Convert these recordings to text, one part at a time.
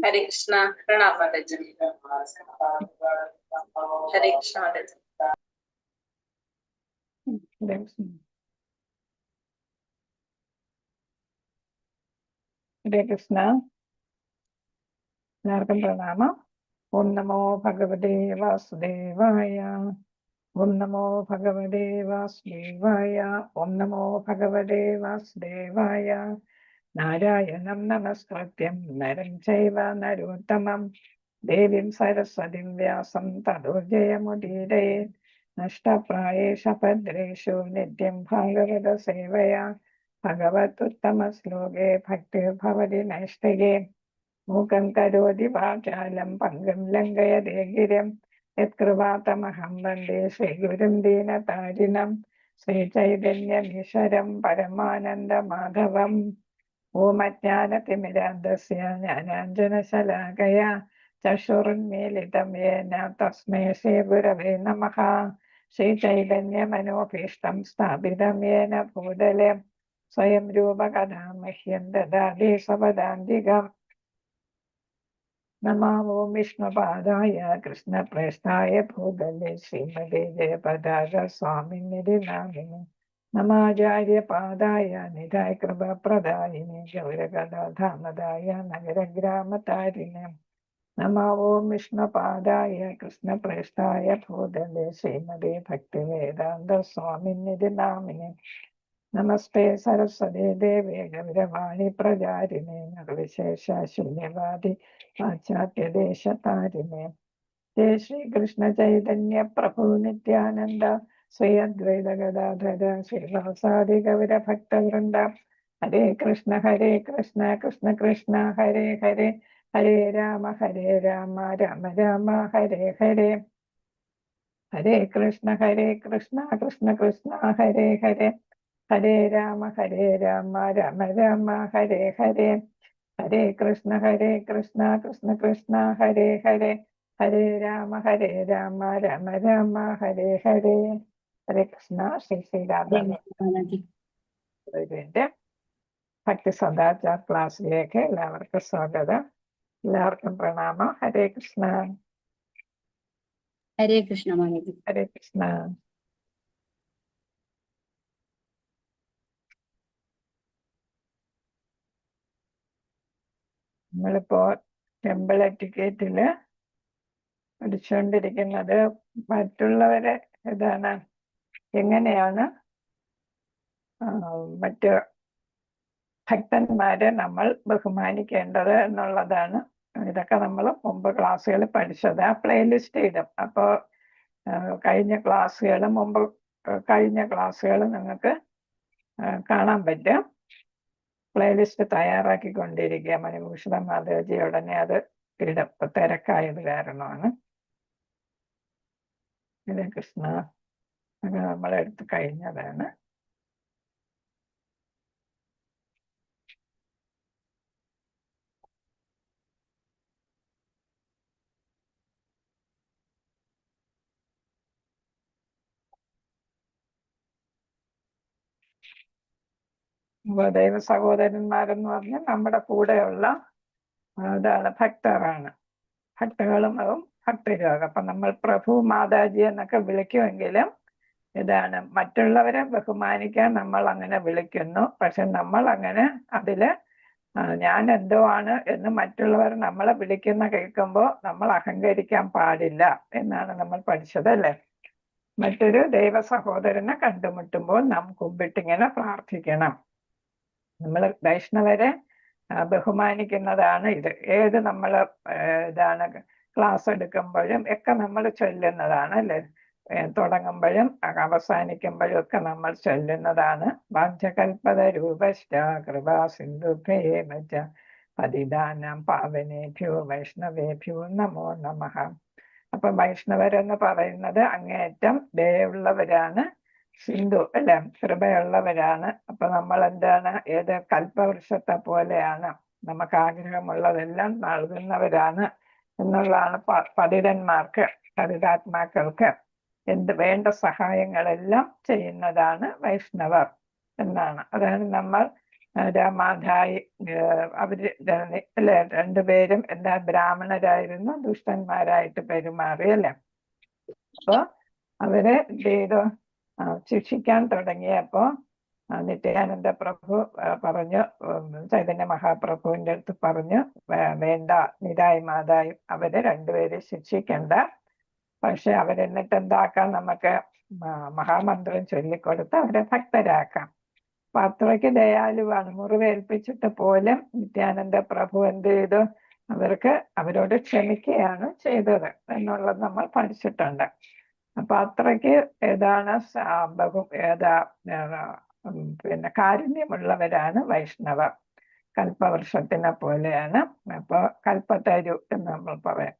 ഹരേ കൃഷ്ണ. പ്രണാമ മാതാജി. ഹരേ കൃഷ്ണ മാതാജി. ഹരേ കൃഷ്ണ. എല്ലാവർക്കും പ്രണാമം. ഓം നമോ ഭഗവതേ വാസുദേവായ. ഓം നമോ ഭഗവതേ വാസുദേവായ. ഓം നമോ ഭഗവതേ വാസുദേവായ. നാരായണം നമസ്കൃത്യം നരം ചൈവ നരോത്തമം ദേവീം സരസ്വതിം വ്യാസം തതോ ജയമുദീരയേ. നഷ്ടപ്രായേഷ ഭദ്രേഷു നിത്യം ഭാഗവത സേവയാ ഭഗവതുത്തമ ശ്ലോകേ ഭക്തിർഭവതി നൈഷ്ഠികേ. മൂകം കരോതി വാചാലം പങ്കം ലംഘയതേ ഗിരം യത്കൃപാതമഹം വന്ദേ ശ്രീഗുരും ദീനതാരിണം ശ്രീചൈതന്യമീശ്വരം പരമാനന്ദമാധവം. ഓം അജ്ഞാനതിമിരാന്ധസ്യ ജ്ഞാനാഞ്ജനശലാകയാ ചക്ഷുരുന്മീലിതം യേന തസ്മൈ ശ്രീഗുരവേ നമഃ. ശ്രീചൈതന്യമനോഭീഷ്ടം സ്ഥാപിതം യേന ഭൂതലെ സ്വയം രൂപകഥാ മഹ്യം ദദാതി സ്വപദാന്തികം. നമോ ഓം വിഷ്ണുപാദായ കൃഷ്ണപ്രേഷ്ഠായ ഭൂതലെ ശ്രീമതേ ജയപതാക സ്വാമിനിധി നാമിനി. നമാചാര്യപാദായ നിധായ കൃപപ്രദായിനി ഗൗരകഥാമതായ നഗരഗ്രാമതാരിണി. നമോ ഓം വിഷ്ണുപാദായ കൃഷ്ണപ്രേഷ്ഠായ ഭൂതലെ ശ്രീമതേ ഭക്തിവേദാന്ത സ്വാമിനിധി നാമിനി. നമസ്തേ സരസ്വതേ ദേവേ ഗൗരവാണി പ്രചാരിണേ നിർവിശേഷ ശൂന്യവാദി പാശ്ചാത്യദേശതാരിണേ. ജയ ശ്രീകൃഷ്ണ ചൈതന്യ പ്രഭു നിത്യാനന്ദ ശ്രീ അദ്വൈത ഗദാധര ശ്രീവാസാദി ഗൗരഭക്തവൃന്ദ. ഹരേ കൃഷ്ണ കൃഷ്ണ കൃഷ്ണ ഹരേ ഹരേ ഹരേ രാമ രാമ രാമ ഹരേ ഹരേ. ഹരേ കൃഷ്ണ കൃഷ്ണ കൃഷ്ണ ഹരേ ഹരേ ഹരേ രാമ രാമ രാമ ഹരേ ഹരേ. ഹരേ കൃഷ്ണ കൃഷ്ണ കൃഷ്ണ ഹരേ ഹരേ ഹരേ രാമ രാമ രാമ ഹരേ ഹരേ. ഹരേ കൃഷ്ണ. ശ്രീ ശ്രീരാധന്റെ ഭക്തി സദാചാർ ക്ലാസ്സിലേക്ക് എല്ലാവർക്കും സ്വാഗതം. എല്ലാവർക്കും പ്രണാമം. ഹരേ കൃഷ്ണ. ഹരേ കൃഷ്ണ മാതാജി. ഹരേ കൃഷ്ണ. നമ്മളിപ്പോ ടെമ്പിൾ എറ്റിക്കേറ്റില് പഠിച്ചുകൊണ്ടിരിക്കുന്നത് മറ്റുള്ളവരെ എങ്ങനെയാണ് മറ്റ് ഭക്തന്മാരെ നമ്മൾ ബഹുമാനിക്കേണ്ടത് എന്നുള്ളതാണ്. ഇതൊക്കെ നമ്മൾ മുമ്പ് ക്ലാസ്സുകളിൽ പഠിച്ചത്. ആ പ്ലേലിസ്റ്റ് ഇടും. അപ്പോൾ കഴിഞ്ഞ ക്ലാസ്സുകൾ നിങ്ങൾക്ക് കാണാൻ പറ്റും. പ്ലേലിസ്റ്റ് തയ്യാറാക്കിക്കൊണ്ടിരിക്കുക. മണിഭൂഷണ മാധവജി ഉടനെ അത് ഇടും. ഇപ്പൊ തിരക്കായത് കാരണമാണ്. ഹരേ കൃഷ്ണ. അത് നമ്മളെടുത്ത് കഴിഞ്ഞതാണ്. ദൈവ സഹോദരന്മാരെന്ന് പറഞ്ഞാൽ നമ്മുടെ കൂടെയുള്ള ഭക്തരാണ്. ഭക്തകളും ഭക്തരും. അപ്പൊ നമ്മൾ പ്രഭു മാതാജി എന്നൊക്കെ വിളിക്കുമെങ്കിലും മറ്റുള്ളവരെ ബഹുമാനിക്കാൻ നമ്മൾ അങ്ങനെ വിളിക്കുന്നു. പക്ഷെ നമ്മൾ അങ്ങനെ അതില് ഞാൻ എന്തോ ആണ് എന്ന് മറ്റുള്ളവർ നമ്മളെ വിളിക്കുന്ന കേൾക്കുമ്പോൾ നമ്മൾ അഹങ്കരിക്കാൻ പാടില്ല എന്നാണ് നമ്മൾ പഠിച്ചത്, അല്ലേ? മറ്റൊരു ദൈവ സഹോദരനെ കണ്ടുമുട്ടുമ്പോൾ നാം കുമ്പിട്ടിങ്ങനെ പ്രാർത്ഥിക്കണം. നമ്മൾ വൈഷ്ണവരെ ബഹുമാനിക്കുന്നതാണ് ഇത്. ഏത് നമ്മൾ ക്ലാസ് എടുക്കുമ്പോഴും ഒക്കെ നമ്മൾ ചൊല്ലുന്നതാണ്, അല്ലേ? തുടങ്ങുമ്പോഴും അവസാനിക്കുമ്പോഴും ഒക്കെ നമ്മൾ ചൊല്ലുന്നതാണ്. വാഞ്ചകൽപത രൂപശ്ച കൃപാ സിന്ധുഭ്യേമച പതിദാനം പാവനേഭ്യോ വൈഷ്ണവേഭ്യോ നമോ നമഃ. അപ്പൊ വൈഷ്ണവരെന്ന് പറയുന്നത് അങ്ങേയറ്റം ദയുള്ളവരാണ്, സിന്ധു അല്ലെ, കൃപയുള്ളവരാണ്. അപ്പൊ നമ്മൾ ഏത് കൽപ്പവൃക്ഷത്തെ പോലെയാണ്, നമുക്ക് ആഗ്രഹമുള്ളതെല്ലാം നൽകുന്നവരാണ് എന്നുള്ളതാണ്. പതിതാത്മാക്കൾക്ക് വേണ്ട സഹായങ്ങളെല്ലാം ചെയ്യുന്നതാണ് വൈഷ്ണവർ. എന്നാണ്. അതാണ് നമ്മൾ രാമാധായി അവര് അല്ലെ രണ്ടുപേരും എന്താ ബ്രാഹ്മണരായിരുന്നു, ദുഷ്ടന്മാരായിട്ട് പെരുമാറി അല്ലെ. അപ്പൊ അവരെ എന്ത് ചെയ്തു, ശിക്ഷിക്കാൻ തുടങ്ങിയപ്പോ നിത്യാനന്ദ പ്രഭു പറഞ്ഞു, ചൈതന്യ മഹാപ്രഭുവിന്റെ അടുത്ത് പറഞ്ഞു, വേണ്ട നിരായി മാതായി അവരെ രണ്ടുപേരെ ശിക്ഷിക്കണ്ട, പക്ഷെ അവരെന്നിട്ട് എന്താക്കാം, നമുക്ക് മഹാമന്ത്രം ചൊല്ലിക്കൊടുത്ത് അവരെ ഭക്തരാക്കാം. അപ്പൊ അത്രയ്ക്ക് ദയാലുവാണ്. മുറിവേൽപ്പിച്ചിട്ട് പോലും നിത്യാനന്ദ പ്രഭു എന്ത് ചെയ്തു, അവരോട് ക്ഷമിക്കുകയാണ് ചെയ്തത് എന്നുള്ളത് നമ്മൾ പഠിച്ചിട്ടുണ്ട്. അപ്പൊ അത്രയ്ക്ക് ഏതാണ് പിന്നെ കാരുണ്യമുള്ളവരാണ് വൈഷ്ണവർ. കൽപ്പവൃക്ഷത്തിനെ പോലെയാണ്. അപ്പൊ കൽപ്പത്തരു എന്ന് നമ്മൾ പറയാം.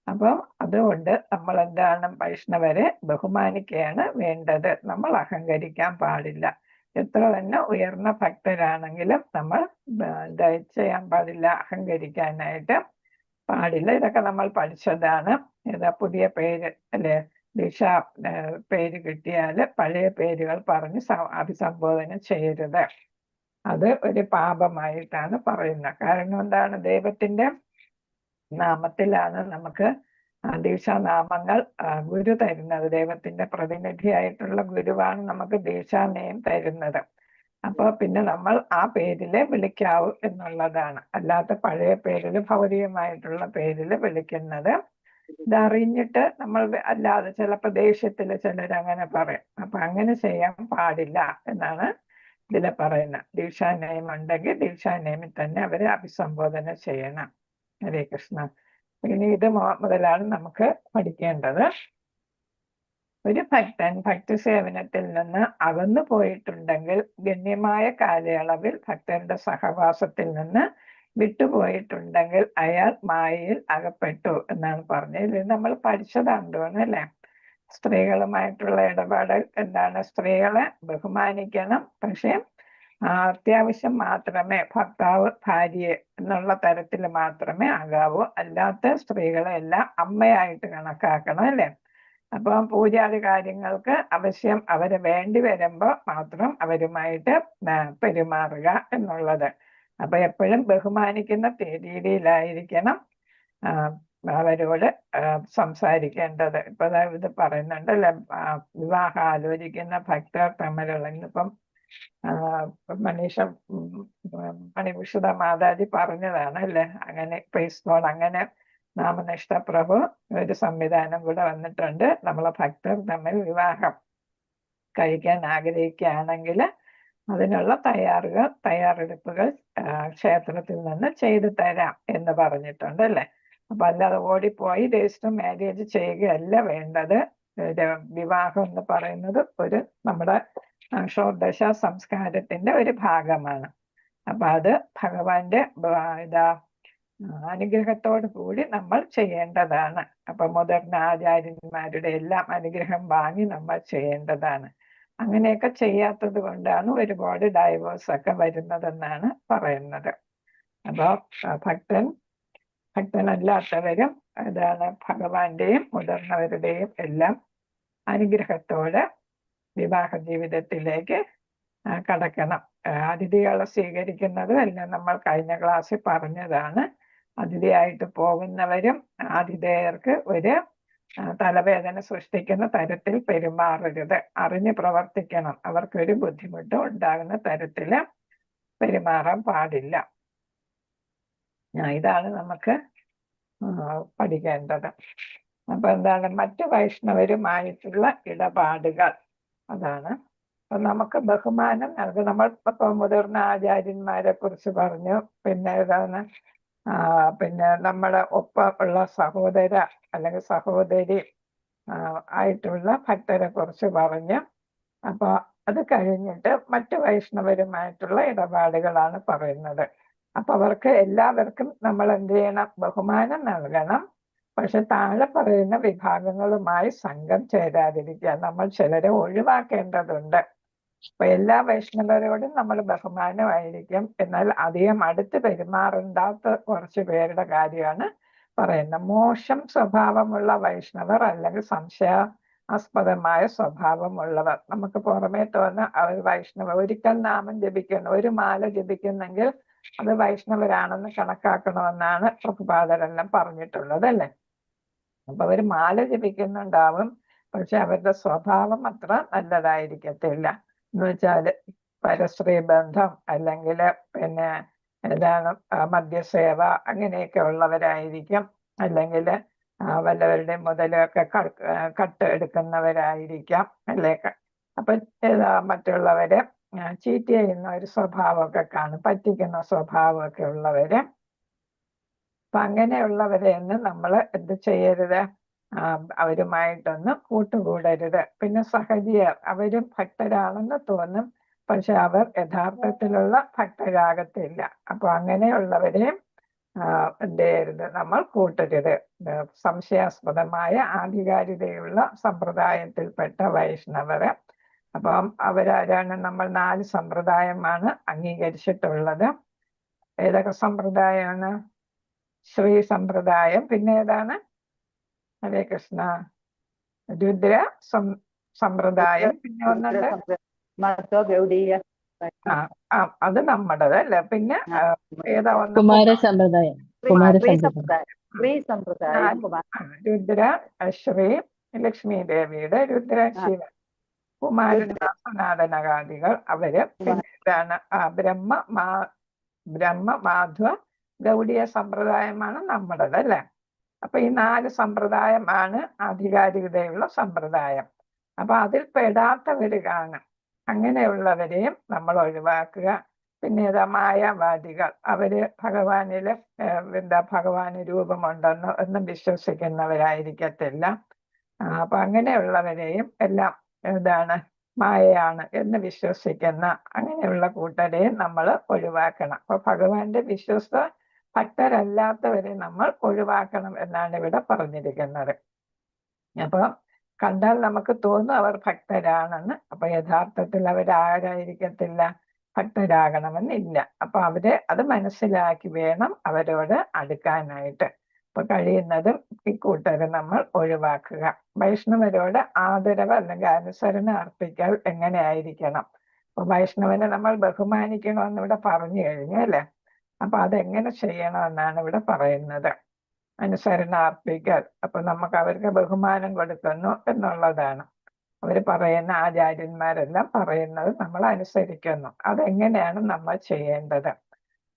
അപ്പൊ അതുകൊണ്ട് നമ്മൾ എന്താണ്, വൈഷ്ണവരെ ബഹുമാനിക്കുകയാണ് വേണ്ടത്. നമ്മൾ അഹങ്കരിക്കാൻ പാടില്ല. എത്ര തന്നെ ഉയർന്ന ഭക്തരാണെങ്കിലും നമ്മൾ എന്താ ചെയ്യാൻ പാടില്ല, അഹങ്കരിക്കാനായിട്ട് പാടില്ല. ഇതൊക്കെ നമ്മൾ പഠിച്ചതാണ്. പുതിയ പേര് അല്ലെ, ദിശ പേര് കിട്ടിയാല് പഴയ പേരുകൾ പറഞ്ഞ് അഭിസംബോധന ചെയ്യരുത്. അത് ഒരു പാപമായിട്ടാണ് പറയുന്നത്. കാരണം എന്താണ്, ദൈവത്തിന്റെ നാമത്തിലാണ് നമുക്ക് ദീക്ഷാനാമങ്ങൾ ഗുരു തരുന്നത്. ദൈവത്തിന്റെ പ്രതിനിധിയായിട്ടുള്ള ഗുരുവാണ് നമുക്ക് ദീക്ഷാനയം തരുന്നത്. അപ്പൊ പിന്നെ നമ്മൾ ആ പേരിലെ വിളിക്കാവൂ എന്നുള്ളതാണ്. അല്ലാത്ത പഴയ പേരില്, ഭൗതികമായിട്ടുള്ള പേരില് വിളിക്കുന്നത് ഇതറിഞ്ഞിട്ട് നമ്മൾ അല്ലാതെ ചിലപ്പോ ദേഷ്യത്തില് ചിലരങ്ങനെ പറയും. അപ്പൊ അങ്ങനെ ചെയ്യാൻ പാടില്ല എന്നാണ് ഇതില് പറയുന്നത്. ദീക്ഷാനയം ഉണ്ടെങ്കിൽ ദീക്ഷാനയമിൽ തന്നെ അവരെ അഭിസംബോധന ചെയ്യണം. ഹരേ കൃഷ്ണ. ഇനി ഇത് മുതലാണ് നമുക്ക് പഠിക്കേണ്ടത്. ഒരു ഭക്തൻ ഭക്തി സേവനത്തിൽ നിന്ന് അകന്നു പോയിട്ടുണ്ടെങ്കിൽ, ഗണ്യമായ കാലയളവിൽ ഭക്തരുടെ സഹവാസത്തിൽ നിന്ന് വിട്ടുപോയിട്ടുണ്ടെങ്കിൽ അയാൾ മായയിൽ അകപ്പെട്ടു എന്നാണ് പറഞ്ഞത്. ഇത് നമ്മൾ പഠിച്ചതാണെന്ന് തോന്നുന്നു അല്ലേ. സ്ത്രീകളുമായിട്ടുള്ള ഇടപാട് എന്താണ്, സ്ത്രീകളെ ബഹുമാനിക്കണം, പക്ഷെ അത്യാവശ്യം മാത്രമേ ഭർത്താവ് ഭാര്യയെ എന്നുള്ള തരത്തിൽ മാത്രമേ ആകാവൂ. അല്ലാത്ത സ്ത്രീകളെ എല്ലാം അമ്മയായിട്ട് കണക്കാക്കണം അല്ലേ. അപ്പം പൂജാതി കാര്യങ്ങൾക്ക് അവശ്യം അവര് വേണ്ടി വരുമ്പോ മാത്രം അവരുമായിട്ട് പെരുമാറുക എന്നുള്ളത്. അപ്പൊ എപ്പോഴും ബഹുമാനിക്കുന്ന രീതിയിലായിരിക്കണം അവരോട് സംസാരിക്കേണ്ടത്. ഇപ്പൊ ഇത് പറയുന്നുണ്ട് അല്ലെ, വിവാഹം ആലോചിക്കുന്ന ഭക്തർ തമ്മിലുള്ള, ഇന്നിപ്പം മണിഭൂഷിത മാതാജി പറഞ്ഞതാണ് അല്ലെ, അങ്ങനെ പ്രൈസ് അങ്ങനെ നാമനിഷ്ഠ പ്രഭു ഒരു സംവിധാനം കൂടെ വന്നിട്ടുണ്ട്. നമ്മളെ ഭക്തർ തമ്മിൽ വിവാഹം കഴിക്കാൻ ആഗ്രഹിക്കുകയാണെങ്കിൽ അതിനുള്ള തയ്യാറെടുപ്പുകൾ ക്ഷേത്രത്തിൽ നിന്ന് ചെയ്തു തരാം എന്ന് പറഞ്ഞിട്ടുണ്ട് അല്ലെ. അപ്പൊ അല്ലാതെ ഓടിപ്പോയി രജിസ്റ്റർ മാരേജ് ചെയ്യുകയല്ല വേണ്ടത്. വിവാഹം എന്ന് പറയുന്നത് ഒരു നമ്മുടെ ഷോഡശ സംസ്കാരത്തിന്റെ ഒരു ഭാഗമാണ്. അപ്പൊ അത് ഭഗവാന്റെ അനുഗ്രഹത്തോടു കൂടി നമ്മൾ ചെയ്യേണ്ടതാണ്. അപ്പൊ മുതിർന്ന ആചാര്യന്മാരുടെ എല്ലാം അനുഗ്രഹം വാങ്ങി നമ്മൾ ചെയ്യേണ്ടതാണ്. അങ്ങനെയൊക്കെ ചെയ്യാത്തത് കൊണ്ടാണ് ഒരുപാട് ഡൈവേഴ്സ് ഒക്കെ വരുന്നതെന്നാണ് പറയുന്നത്. അപ്പൊ ഭക്തനല്ലാത്തവരും ഭഗവാന്റെയും മുതിർന്നവരുടെയും എല്ലാം അനുഗ്രഹത്തോടെ വിവാഹ ജീവിതത്തിലേക്ക് കടക്കണം. അതിഥികളെ സ്വീകരിക്കുന്നതും എല്ലാം നമ്മൾ കഴിഞ്ഞ ക്ലാസ്സിൽ പറഞ്ഞതാണ്. അതിഥിയായിട്ട് പോകുന്നവരും ആതിഥേയർക്ക് ഒരു തലവേദന സൃഷ്ടിക്കുന്ന തരത്തിൽ പെരുമാറരുത്. അറിഞ്ഞ് പ്രവർത്തിക്കണം. അവർക്കൊരു ബുദ്ധിമുട്ടും ഉണ്ടാകുന്ന തരത്തില് പെരുമാറാൻ പാടില്ല. ഇതാണ് നമുക്ക് പഠിക്കേണ്ടത്. അപ്പൊ എന്താണ്, മറ്റു വൈഷ്ണവരുമായിട്ടുള്ള ഇടപാടുകൾ അതാണ്. അപ്പൊ നമുക്ക് ബഹുമാനം നൽകും. നമ്മൾ ഇപ്പൊ മുതിർന്ന ആചാര്യന്മാരെ കുറിച്ച് പറഞ്ഞു. പിന്നെ ഏതാണ്, പിന്നെ നമ്മുടെ ഒപ്പമുള്ള സഹോദര അല്ലെങ്കിൽ സഹോദരി ആയിട്ടുള്ള ഭക്തരെ കുറിച്ച് പറഞ്ഞു. അപ്പൊ അത് കഴിഞ്ഞിട്ട് മറ്റു വൈഷ്ണവരുമായിട്ടുള്ള ഇടപാടുകളാണ് പറയുന്നത്. അപ്പൊ അവർക്ക് എല്ലാവർക്കും നമ്മൾ എന്ത് ചെയ്യണം, ബഹുമാനം നൽകണം. പക്ഷെ താഴെ പറയുന്ന വിഭാഗങ്ങളുമായി സംഘം ചേരാതിരിക്കുക. നമ്മൾ ചിലരെ ഒഴിവാക്കേണ്ടതുണ്ട്. അപ്പൊ എല്ലാ വൈഷ്ണവരോടും നമ്മൾ ബഹുമാനമായിരിക്കും. എന്നാൽ അധികം അടുത്ത് പെരുമാറണ്ടാത്ത കുറച്ച് പേരുടെ കാര്യമാണ് പറയുന്നത്. മോശം സ്വഭാവമുള്ള വൈഷ്ണവർ അല്ലെങ്കിൽ സംശയ ആസ്പദമായ സ്വഭാവമുള്ളവർ. നമുക്ക് പുറമേ തോന്നുന്ന അവർ വൈഷ്ണവ, ഒരിക്കൽ നാമം ജപിക്കുന്നു, ഒരു മാല ജപിക്കുന്നെങ്കിൽ അത് വൈഷ്ണവരാണെന്ന് കണക്കാക്കണമെന്നാണ് പ്രഭുപാദരെല്ലാം പറഞ്ഞിട്ടുള്ളത് അല്ലേ. അപ്പൊ അവർ മാല ജപിക്കുന്നുണ്ടാവും, പക്ഷെ അവരുടെ സ്വഭാവം അത്ര നല്ലതായിരിക്കത്തില്ല. എന്ന് വെച്ചാല് പരസ്ത്രീ ബന്ധം അല്ലെങ്കിൽ പിന്നെ ഏതാണ് മദ്യസേവ അങ്ങനെയൊക്കെ ഉള്ളവരായിരിക്കും, അല്ലെങ്കിൽ വല്ലവരുടെ മുതലൊക്കെ കട്ട് എടുക്കുന്നവരായിരിക്കാം അല്ലേ. അപ്പൊ മറ്റുള്ളവരെ ചീറ്റ് ചെയ്യുന്ന ഒരു സ്വഭാവമൊക്കെ കാണും, പറ്റിക്കുന്ന സ്വഭാവമൊക്കെ ഉള്ളവര്. അപ്പൊ അങ്ങനെയുള്ളവരെയൊന്നും നമ്മൾ എന്ത് ചെയ്യരുത്, അവരുമായിട്ടൊന്നും കൂട്ടുകൂടരുത്. പിന്നെ സഹജിയർ, അവരും ഭക്തരാണെന്ന് തോന്നും, പക്ഷെ അവർ യഥാർത്ഥത്തിലുള്ള ഭക്തരാകത്തില്ല. അപ്പൊ അങ്ങനെയുള്ളവരെയും എന്ത് ചെയ്യരുത്, നമ്മൾ കൂട്ടരുത്. സംശയാസ്പദമായ ആധികാരികതയുള്ള സമ്പ്രദായത്തിൽപ്പെട്ട വൈഷ്ണവര്. അപ്പം അവരാരാണ്? നമ്മൾ 4 സമ്പ്രദായമാണ് അംഗീകരിച്ചിട്ടുള്ളത്. ഏതൊക്കെ സമ്പ്രദായമാണ്? ശ്രീ സമ്പ്രദായം, പിന്നെ ഏതാണ്? ഹരേ കൃഷ്ണ. രുദ്ര സമ്പ്രദായം, പിന്നെ ഒന്നുണ്ട് അത് നമ്മുടേത് അല്ലേ. പിന്നെ ഏതാ ഒന്ന്? കുമാര സമ്പ്രദായം. രുദ്ര ശ്രീ ലക്ഷ്മി ദേവിയുടെ രുദ്ര ശിവ കുമാരനാഥനകാദികൾ അവര്. പിന്നെ ഇതാണ് ബ്രഹ്മ മാധ്വ ഗൗഡിയ സമ്പ്രദായമാണ് നമ്മുടേത് അല്ലേ. അപ്പൊ ഈ 4 സമ്പ്രദായമാണ് ആധികാരികതയുള്ള സമ്പ്രദായം. അപ്പൊ അതിൽ പെടാത്തവര് കാണും, അങ്ങനെയുള്ളവരെയും നമ്മൾ ഒഴിവാക്കുക. പിന്നെ മായാവാദികൾ, അവര് ഭഗവാനില് ഭഗവാന് രൂപമുണ്ടെന്ന് ഒന്നും വിശ്വസിക്കുന്നവരായിരിക്കത്തില്ല. അപ്പൊ അങ്ങനെയുള്ളവരെയും എല്ലാം മായയാണ് എന്ന് വിശ്വസിക്കുന്ന അങ്ങനെയുള്ള കൂട്ടരെയും നമ്മൾ ഒഴിവാക്കണം. അപ്പൊ ഭഗവാന്റെ വിശ്വസ്ത ഭക്തരല്ലാത്തവരെ നമ്മൾ ഒഴിവാക്കണം എന്നാണ് ഇവിടെ പറഞ്ഞിരിക്കുന്നത്. അപ്പൊ കണ്ടാൽ നമുക്ക് തോന്നും അവർ ഭക്തരാണെന്ന്, അപ്പൊ യഥാർത്ഥത്തിൽ അവരാരായിരിക്കത്തില്ല, ഭക്തരാകണമെന്നില്ല. അപ്പൊ അത് മനസ്സിലാക്കി വേണം അവരോട് അടുക്കാനായിട്ട്. അപ്പൊ കഴിയുന്നതും ഇക്കൂട്ടരെ നമ്മൾ ഒഴിവാക്കുക. വൈഷ്ണവരോട് ആദരവ് അല്ലെങ്കിൽ അനുസരണ അർപ്പിക്കൽ എങ്ങനെയായിരിക്കണം? അപ്പൊ വൈഷ്ണവനെ നമ്മൾ ബഹുമാനിക്കണമെന്ന് ഇവിടെ പറഞ്ഞു കഴിഞ്ഞു അല്ലേ. അപ്പൊ അതെങ്ങനെ ചെയ്യണമെന്നാണ് ഇവിടെ പറയുന്നത്. അനുസരണ അർപ്പിക്കൽ, അപ്പൊ നമുക്ക് അവർക്ക് ബഹുമാനം കൊടുക്കുന്നു എന്നുള്ളതാണ്. അവര് പറയുന്ന ആചാര്യന്മാരെല്ലാം പറയുന്നത് നമ്മൾ അനുസരിക്കുന്നു. അതെങ്ങനെയാണ് നമ്മൾ ചെയ്യേണ്ടത്?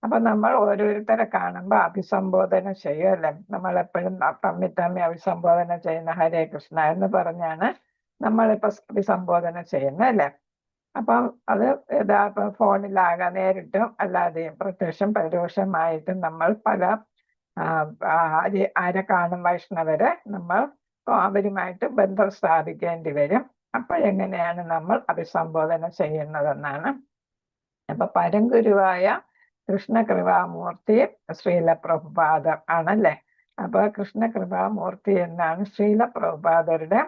അപ്പൊ നമ്മൾ ഓരോരുത്തരെ കാണുമ്പോൾ അഭിസംബോധന ചെയ്യുമല്ലേ. നമ്മൾ എപ്പോഴും തമ്മി അഭിസംബോധന ചെയ്യുന്ന ഹരേ കൃഷ്ണ എന്ന് പറഞ്ഞാണ് നമ്മളിപ്പോ അഭിസംബോധന ചെയ്യുന്നത് അല്ലേ. അപ്പം അത് ഇപ്പം ഫോണിലാകാം, നേരിട്ടും അല്ലാതെയും പ്രത്യക്ഷം പരോക്ഷമായിട്ടും നമ്മൾ പല ആരെ കാണും വൈഷ്ണവരെ നമ്മൾ അവരുമായിട്ട് ബന്ധം സ്ഥാപിക്കേണ്ടി വരും. അപ്പോഴെങ്ങനെയാണ് നമ്മൾ അഭിസംബോധന ചെയ്യുന്നതെന്നാണ്. അപ്പൊ പരംഗുരുവായ കൃഷ്ണകൃപാമൂർത്തി ശ്രീല പ്രഭുപാദർ ആണല്ലേ. അപ്പൊ കൃഷ്ണകൃപാമൂർത്തി എന്നാണ് ശ്രീല പ്രഭുപാദരുടെ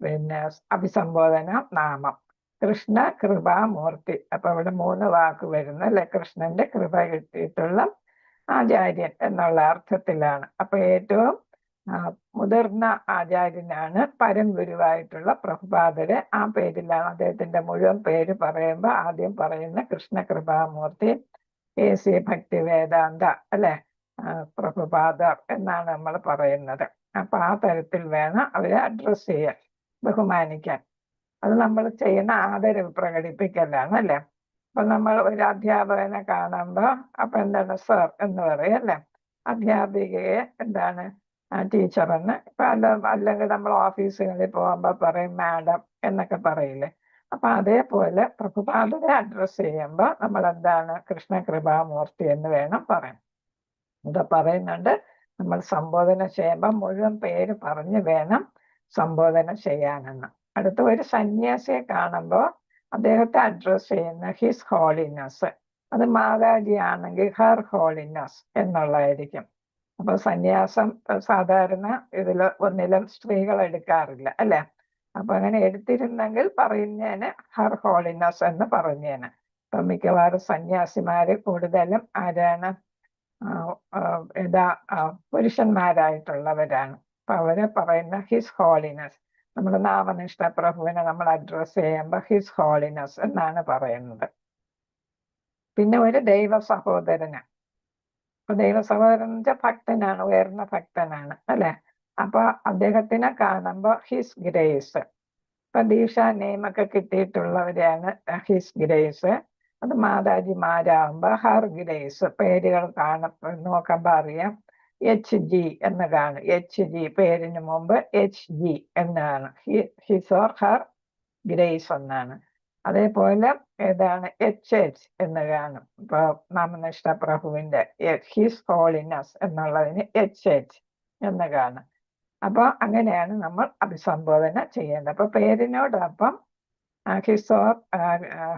പിന്നെ അഭിസംബോധന നാമം. കൃഷ്ണ കൃപാമൂർത്തി, അപ്പൊ അവിടെ 3 വാക്ക് വരുന്നു അല്ലെ. കൃഷ്ണന്റെ കൃപ കിട്ടിയിട്ടുള്ള ആചാര്യൻ എന്നുള്ള അർത്ഥത്തിലാണ്. അപ്പൊ ഏറ്റവും മുതിർന്ന ആചാര്യനാണ് പരംഗുരുവായിട്ടുള്ള പ്രഭുപാദര്. ആ പേരിലാണ് അദ്ദേഹത്തിന്റെ മുഴുവൻ പേര് പറയുമ്പോൾ ആദ്യം പറയുന്ന കൃഷ്ണ കൃപാമൂർത്തി AC ഭക്തി വേദാന്ത അല്ലെ പ്രഭുപാദർ എന്നാണ് നമ്മൾ പറയുന്നത്. അപ്പൊ ആ തരത്തിൽ വേണം അവരെ അഡ്രസ് ചെയ്യാൻ, ബഹുമാനിക്കാൻ. അത് നമ്മൾ ചെയ്യുന്ന ആദരവ് പ്രകടിപ്പിക്കലാണ് അല്ലെ. അപ്പൊ നമ്മൾ ഒരു അധ്യാപകനെ കാണുമ്പോ അപ്പൊ എന്താണ് സർ എന്ന് പറയും അല്ലെ. അധ്യാപികയെ ടീച്ചറെന്ന്. ഇപ്പൊ അല്ലെങ്കിൽ നമ്മൾ ഓഫീസുകളിൽ പോകുമ്പോ പറയും മാഡം എന്നൊക്കെ പറയില്ലേ. അപ്പൊ അതേപോലെ പ്രഭുപാദരെ അഡ്രസ് ചെയ്യുമ്പോൾ നമ്മൾ കൃഷ്ണ കൃപാമൂർത്തി എന്ന് വേണം പറയാൻ. ഇത് പറയുന്നുണ്ട്, നമ്മൾ സംബോധന ചെയ്യുമ്പോൾ മുഴുവൻ പേര് പറഞ്ഞ് വേണം സംബോധന ചെയ്യാനെന്ന്. അടുത്ത ഒരു സന്യാസിയെ കാണുമ്പോൾ അദ്ദേഹത്തെ അഡ്രസ് ചെയ്യുന്ന ഹിസ് ഹോളിനെസ്, അത് മാതാജി ആണെങ്കിൽ ഹർ ഹോളിനെസ് എന്നുള്ളതായിരിക്കും. അപ്പൊ സന്യാസം സാധാരണ ഒന്നിലും സ്ത്രീകൾ എടുക്കാറില്ല അല്ലെ. അപ്പൊ അങ്ങനെ എടുത്തിരുന്നെങ്കിൽ പറയുന്നതിന് ഹർ ഹോളിനെസ് എന്ന് പറഞ്ഞേന്. അപ്പൊ മിക്കവാറും സന്യാസിമാര് കൂടുതലും ആരാണ്? പുരുഷന്മാരായിട്ടുള്ളവരാണ്. അപ്പൊ അവരെ പറയുന്ന ഹിസ് ഹോളിനെസ്. നമ്മുടെ നാമനിഷ്ഠ പ്രഭുവിനെ നമ്മൾ അഡ്രസ് ചെയ്യുമ്പോൾ ഹിസ് ഹോളിനെസ് എന്നാണ് പറയുന്നത്. പിന്നെ ഒരു ദൈവ സഹോദരന്. അപ്പൊ ദൈവ സഹോദരൻ എന്ന് വെച്ചാൽ ഭക്തനാണ്, ഉയർന്ന ഭക്തനാണ് അല്ലെ. അപ്പൊ അദ്ദേഹത്തിനെ കാണുമ്പോൾ ഹിസ് ഗ്രേസ്. ഇപ്പൊ ദീക്ഷ നെയിമൊക്കെ കിട്ടിയിട്ടുള്ളവരെയാണ് ഹിസ് ഗ്രേസ്. അത് മാതാജിമാരാകുമ്പോ ഹർ ഗ്രേസ്. പേരുകൾ നോക്കുമ്പോ അറിയാം HG എന്ന് കാണും. HG പേരിന് മുമ്പ് HG എന്നാണ്. ഹിസ് ഓർ ഹർ ഗ്രേസ് എന്നാണ്. അതേപോലെ ഏതാണ് HH എന്ന് കാണും. ഇപ്പൊ നാമനിഷ്ഠ പ്രഭുവിന്റെ ഹിസ് ഹോളിനെസ് എന്നുള്ളതിന് HH എന്ന് കാണും. അപ്പൊ അങ്ങനെയാണ് നമ്മൾ അഭിസംബോധന ചെയ്യേണ്ടത്. അപ്പൊ പേരിനോടൊപ്പം ഹിസ് ഓർ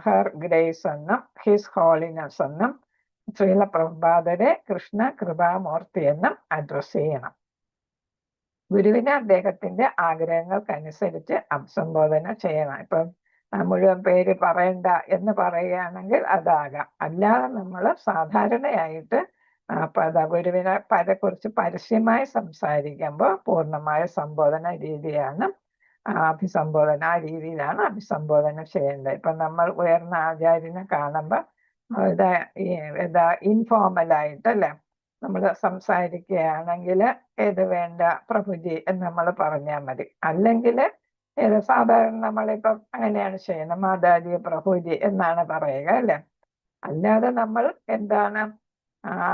ഹർ ഗ്രേസ് എന്നും ഹിസ് ഹോളിനെസ് എന്നും ശ്രീല പ്രഭുപാദരെ കൃഷ്ണ കൃപാമൂർത്തി എന്നും അഡ്രസ് ചെയ്യണം. ഗുരുവിനെ അദ്ദേഹത്തിന്റെ ആഗ്രഹങ്ങൾക്കനുസരിച്ച് അഭിസംബോധന ചെയ്യണം. ഇപ്പം മുഴുവൻ പേര് പറയണ്ട എന്ന് പറയുകയാണെങ്കിൽ അതാകാം. അല്ലാതെ നമ്മൾ സാധാരണയായിട്ട് ഗുരുവിനെ കുറിച്ച് പരസ്യമായി സംസാരിക്കുമ്പോൾ പൂർണ്ണമായ സംബോധന രീതിയാണ് അഭിസംബോധന. ആ രീതിയിലാണ് അഭിസംബോധന ചെയ്യേണ്ടത്. ഇപ്പൊ നമ്മൾ ഉയർന്ന ആചാര്യനെ കാണുമ്പോൾ ഇൻഫോർമലായിട്ടല്ലേ നമ്മൾ സംസാരിക്കുകയാണെങ്കിൽ ഏത് വേണ്ട പ്രഭുജി എന്ന് നമ്മൾ പറഞ്ഞാൽ മതി. അല്ലെങ്കിൽ സാധാരണ നമ്മളിപ്പം അങ്ങനെയാണ് ചെയ്യുന്നത്, മാതാജി പ്രഭുജി എന്നാണ് പറയുക അല്ലെ. അല്ലാതെ നമ്മൾ എന്താണ്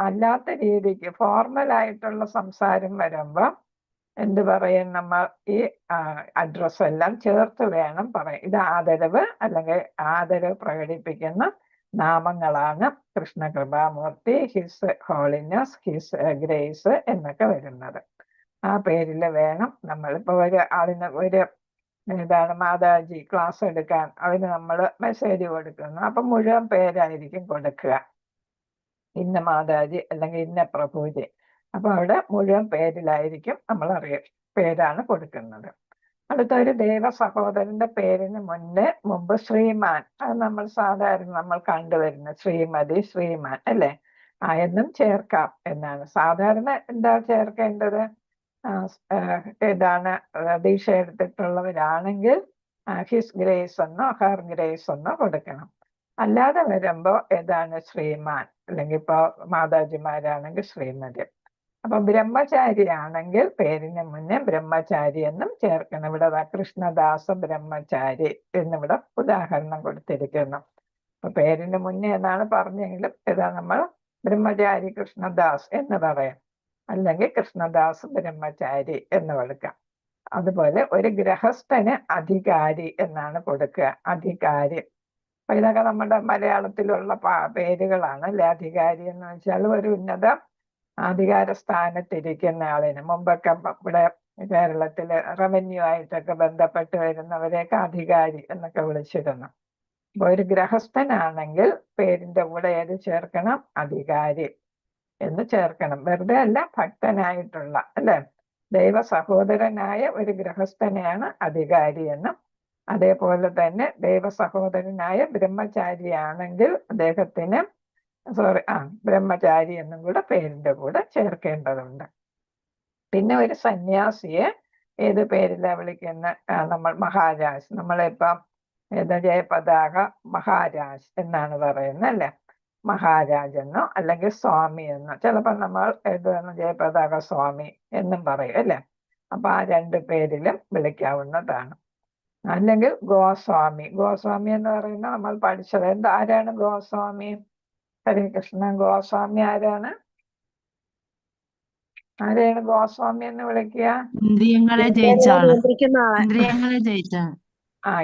അല്ലാത്ത രീതിക്ക് ഫോർമലായിട്ടുള്ള സംസാരം വരുമ്പോ എന്ത് പറയും, നമ്മൾ ഈ അഡ്രസ് എല്ലാം ചേർത്ത് വേണം പറയാൻ. ഇത് ആദരവ് അല്ലെങ്കിൽ ആദരവ് പ്രകടിപ്പിക്കുന്ന നാമങ്ങളാണ് Krishna Kripamurti, his holiness, his grace എന്നൊക്കെ വരുന്നത്. ആ പേരിൽ വേണം നമ്മളിപ്പോ ഒരു മാതാജി ക്ലാസ് എടുക്കാൻ അതിന് നമ്മൾ മെസ്സേജ് കൊടുക്കുന്നു. അപ്പൊ മുഴുവൻ പേരായിരിക്കും കൊടുക്കുക, ഇന്ന മാതാജി അല്ലെങ്കിൽ ഇന്ന പ്രഭുജി. അപ്പൊ അവിടെ മുഴുവൻ പേരിലായിരിക്കും നമ്മൾ പേരാണ് കൊടുക്കുന്നത്. അടുത്തൊരു ദേവ സഹോദരന്റെ പേരിന് മുമ്പ് ശ്രീമാൻ, അത് നമ്മൾ സാധാരണ നമ്മൾ കണ്ടുവരുന്ന ശ്രീമതി, ശ്രീമാൻ അല്ലെ, എന്നും ചേർക്കാം എന്നാണ് സാധാരണ. എന്താ ചേർക്കേണ്ടത്? ഏതാണ് ദീക്ഷ എടുത്തിട്ടുള്ളവരാണെങ്കിൽ ഹിസ് ഗ്രേസ് എന്നോ ഹർ ഗ്രേസ് എന്നോ കൊടുക്കണം. അല്ലാതെ വരുമ്പോ ഏതാണ് ശ്രീമാൻ, അല്ലെങ്കിൽ ഇപ്പൊ മാതാജിമാരാണെങ്കിൽ ശ്രീമതി. അപ്പൊ ബ്രഹ്മചാരി ആണെങ്കിൽ പേരിന് മുന്നേ ബ്രഹ്മചാരി എന്നും ചേർക്കണം. ഇവിടെ കൃഷ്ണദാസ ബ്രഹ്മചാരി എന്നിവിടെ ഉദാഹരണം കൊടുത്തിരിക്കുന്നു. അപ്പൊ പേരിന് മുന്നേ എന്നാണ് പറഞ്ഞെങ്കിലും ഇതാ നമ്മൾ ബ്രഹ്മചാരി കൃഷ്ണദാസ് എന്ന് പറയാം, അല്ലെങ്കിൽ കൃഷ്ണദാസ് ബ്രഹ്മചാരി എന്ന് കൊടുക്കാം. അതുപോലെ ഒരു ഗൃഹസ്ഥന് അധികാരി എന്നാണ് കൊടുക്കുക, അധികാരി. അപ്പൊ ഇതൊക്കെ നമ്മുടെ മലയാളത്തിലുള്ള പേരുകളാണ് അല്ലെ. അധികാരി എന്ന് വെച്ചാൽ ഒരു ഉന്നത അധികാര സ്ഥാനത്തിരിക്കുന്ന ആളിന്. മുമ്പൊക്കെ ഇവിടെ കേരളത്തില് റവന്യൂ ആയിട്ടൊക്കെ ബന്ധപ്പെട്ട് വരുന്നവരെയൊക്കെ അധികാരി എന്നൊക്കെ വിളിച്ചിരുന്നു. അപ്പൊ ഒരു ഗൃഹസ്ഥനാണെങ്കിൽ പേരിന്റെ കൂടെ ഏത് ചേർക്കണം? അധികാരി എന്ന് ചേർക്കണം. വെറുതെ അല്ല, ഭക്തനായിട്ടുള്ള അല്ലെ, ദൈവ സഹോദരനായ ഒരു ഗൃഹസ്ഥനെയാണ് അധികാരി എന്നും, അതേപോലെ തന്നെ ദൈവ സഹോദരനായ ബ്രഹ്മചാരിയാണെങ്കിൽ അദ്ദേഹത്തിന് ബ്രഹ്മചാരി എന്നും കൂടെ പേരിന്റെ കൂടെ ചേർക്കേണ്ടതുണ്ട്. പിന്നെ ഒരു സന്യാസിയെ ഏത് പേരിലാ വിളിക്കുന്ന? നമ്മൾ മഹാരാജ്. നമ്മളിപ്പം ജയപതാക മഹാരാജ് എന്നാണ് പറയുന്നത് അല്ലെ. മഹാരാജ് എന്നോ അല്ലെങ്കിൽ സ്വാമി എന്നോ, ചിലപ്പോൾ നമ്മൾ എഴുതുന്ന ജയപതാക സ്വാമി എന്നും പറയും അല്ലെ. അപ്പൊ ആ രണ്ട് പേരിലും വിളിക്കാവുന്നതാണ്. അല്ലെങ്കിൽ ഗോസ്വാമി. ഗോസ്വാമി എന്ന് പറയുന്നത് നമ്മൾ പഠിച്ചത് ആരാണ് ഗോസ്വാമി? ഹരേ കൃഷ്ണ. ഗോസ്വാമി ആരാണ്? ആരെയാണ് ഗോസ്വാമി എന്ന് വിളിക്കുക? ഇന്ദ്രിയങ്ങളെ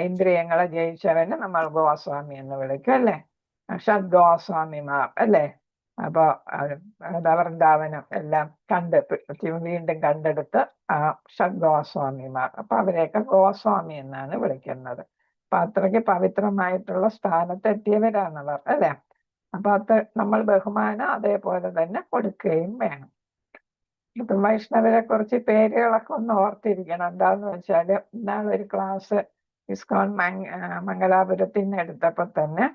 ഇന്ദ്രിയങ്ങളെ ജയിച്ചവന് നമ്മൾ ഗോസ്വാമി എന്ന് വിളിക്കും അല്ലെ. ഷഡ് ഗോസ്വാമിമാർ അല്ലെ. അപ്പൊ വൃന്ദാവനം എല്ലാം വീണ്ടും കണ്ടെടുത്ത് ഷഡ് ഗോസ്വാമിമാർ. അപ്പൊ അവരെയൊക്കെ ഗോസ്വാമി എന്നാണ് വിളിക്കുന്നത്. അപ്പൊ അത്രയ്ക്ക് പവിത്രമായിട്ടുള്ള സ്ഥാനത്തെത്തിയവരാണവർ അല്ലെ. അപ്പൊ നമ്മൾ ബഹുമാനം അതേപോലെ തന്നെ കൊടുക്കുകയും വേണം. ഇപ്പൊ വൈഷ്ണവരെ കുറിച്ച് പേരുകളൊക്കെ ഒന്ന് ഓർത്തിരിക്കണം. എന്താന്ന് വെച്ചാല് ഇന്നാളൊരു ക്ലാസ് ഇസ്കോൺ മംഗലാപുരത്തിൽ നിന്ന് എടുത്തപ്പോ തന്നെ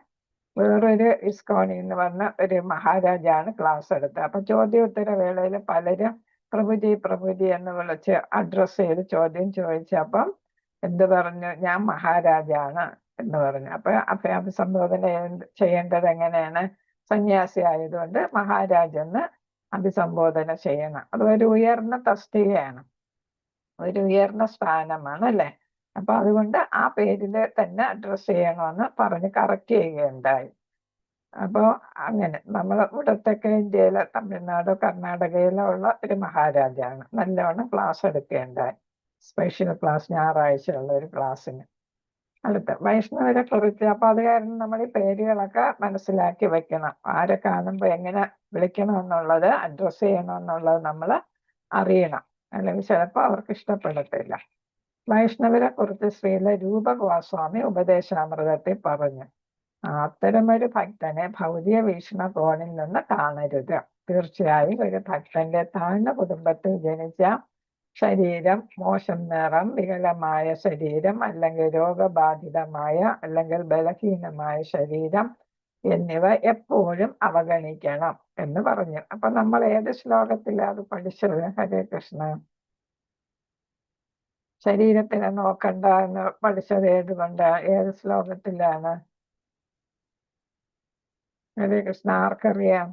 വേറൊരു ഇസ്കോണിൽ നിന്ന് വന്ന ഒരു മഹാരാജാണ് ക്ലാസ് എടുത്തത്. അപ്പൊ ചോദ്യോത്തര വേളയിൽ പലരും പ്രഭുജി പ്രഭുജി എന്ന് വിളിച്ച് അഡ്രസ് ചെയ്ത് ചോദ്യം ചോദിച്ചപ്പം എന്ത് പറഞ്ഞു? ഞാൻ മഹാരാജാണ് എന്ന് പറഞ്ഞു. അപ്പൊ അഭിസംബോധന ചെയ്യേണ്ടത് എങ്ങനെയാണ്? സന്യാസി ആയതുകൊണ്ട് മഹാരാജ് എന്ന് അഭിസംബോധന ചെയ്യണം. അത് ഒരു ഉയർന്ന തസ്തികയാണ്, ഒരു ഉയർന്ന സ്ഥാനമാണ് അല്ലെ. അപ്പൊ അതുകൊണ്ട് ആ പേരിൽ തന്നെ അഡ്രസ് ചെയ്യണമെന്ന് പറഞ്ഞ് കറക്റ്റ് ചെയ്യുകയുണ്ടായി. അപ്പോൾ അങ്ങനെ നമ്മൾ ഇവിടത്തൊക്കെ ഇന്ത്യയിലെ തമിഴ്നാട് കർണാടകയിലോ ഉള്ള ഒരു മഹാരാജാണ്. നല്ലവണ്ണം ക്ലാസ് എടുക്കേണ്ടായി, സ്പെഷ്യൽ ക്ലാസ്, ഞായറാഴ്ചയുള്ള ഒരു ക്ലാസ്സിന്. അടുത്ത വൈഷ്ണവരെ കുറിച്ച്, അപ്പൊ അത് കാരണം നമ്മൾ ഈ പേരുകളൊക്കെ മനസ്സിലാക്കി വെക്കണം. ആരെ കാണുമ്പോൾ എങ്ങനെ വിളിക്കണം എന്നുള്ളത്, അഡ്രസ് ചെയ്യണം എന്നുള്ളത് നമ്മൾ അറിയണം, അല്ലെങ്കിൽ ചിലപ്പോൾ അവർക്ക് ഇഷ്ടപ്പെടത്തില്ല. വൈഷ്ണവരെ കുറിച്ച് ശ്രീല രൂപ ഗോസ്വാമി ഉപദേശാമൃതത്തിൽ പറഞ്ഞു, അത്തരമൊരു ഭക്തനെ ഭൗതിക വീക്ഷണകോണിൽ നിന്ന് കാണരുത്. തീർച്ചയായും ഒരു ഭക്തന്റെ താഴ്ന്ന കുടുംബത്തിൽ ജനിച്ച ശരീരം, മോശം നിറം, വികലമായ ശരീരം, അല്ലെങ്കിൽ രോഗബാധിതമായ അല്ലെങ്കിൽ ബലഹീനമായ ശരീരം എന്നിവ എപ്പോഴും അവഗണിക്കണം എന്ന് പറഞ്ഞു. അപ്പൊ നമ്മൾ ഏത് ശ്ലോകത്തിലാണ് അത് പഠിച്ചത്? ഹരേ കൃഷ്ണ. ശരീരത്തിനെ നോക്കണ്ട എന്ന് പഠിച്ചത് ഏതുകൊണ്ട്? ഏത് ശ്ലോകത്തിലാണ്? ഹരേ കൃഷ്ണ, ആർക്കറിയാം?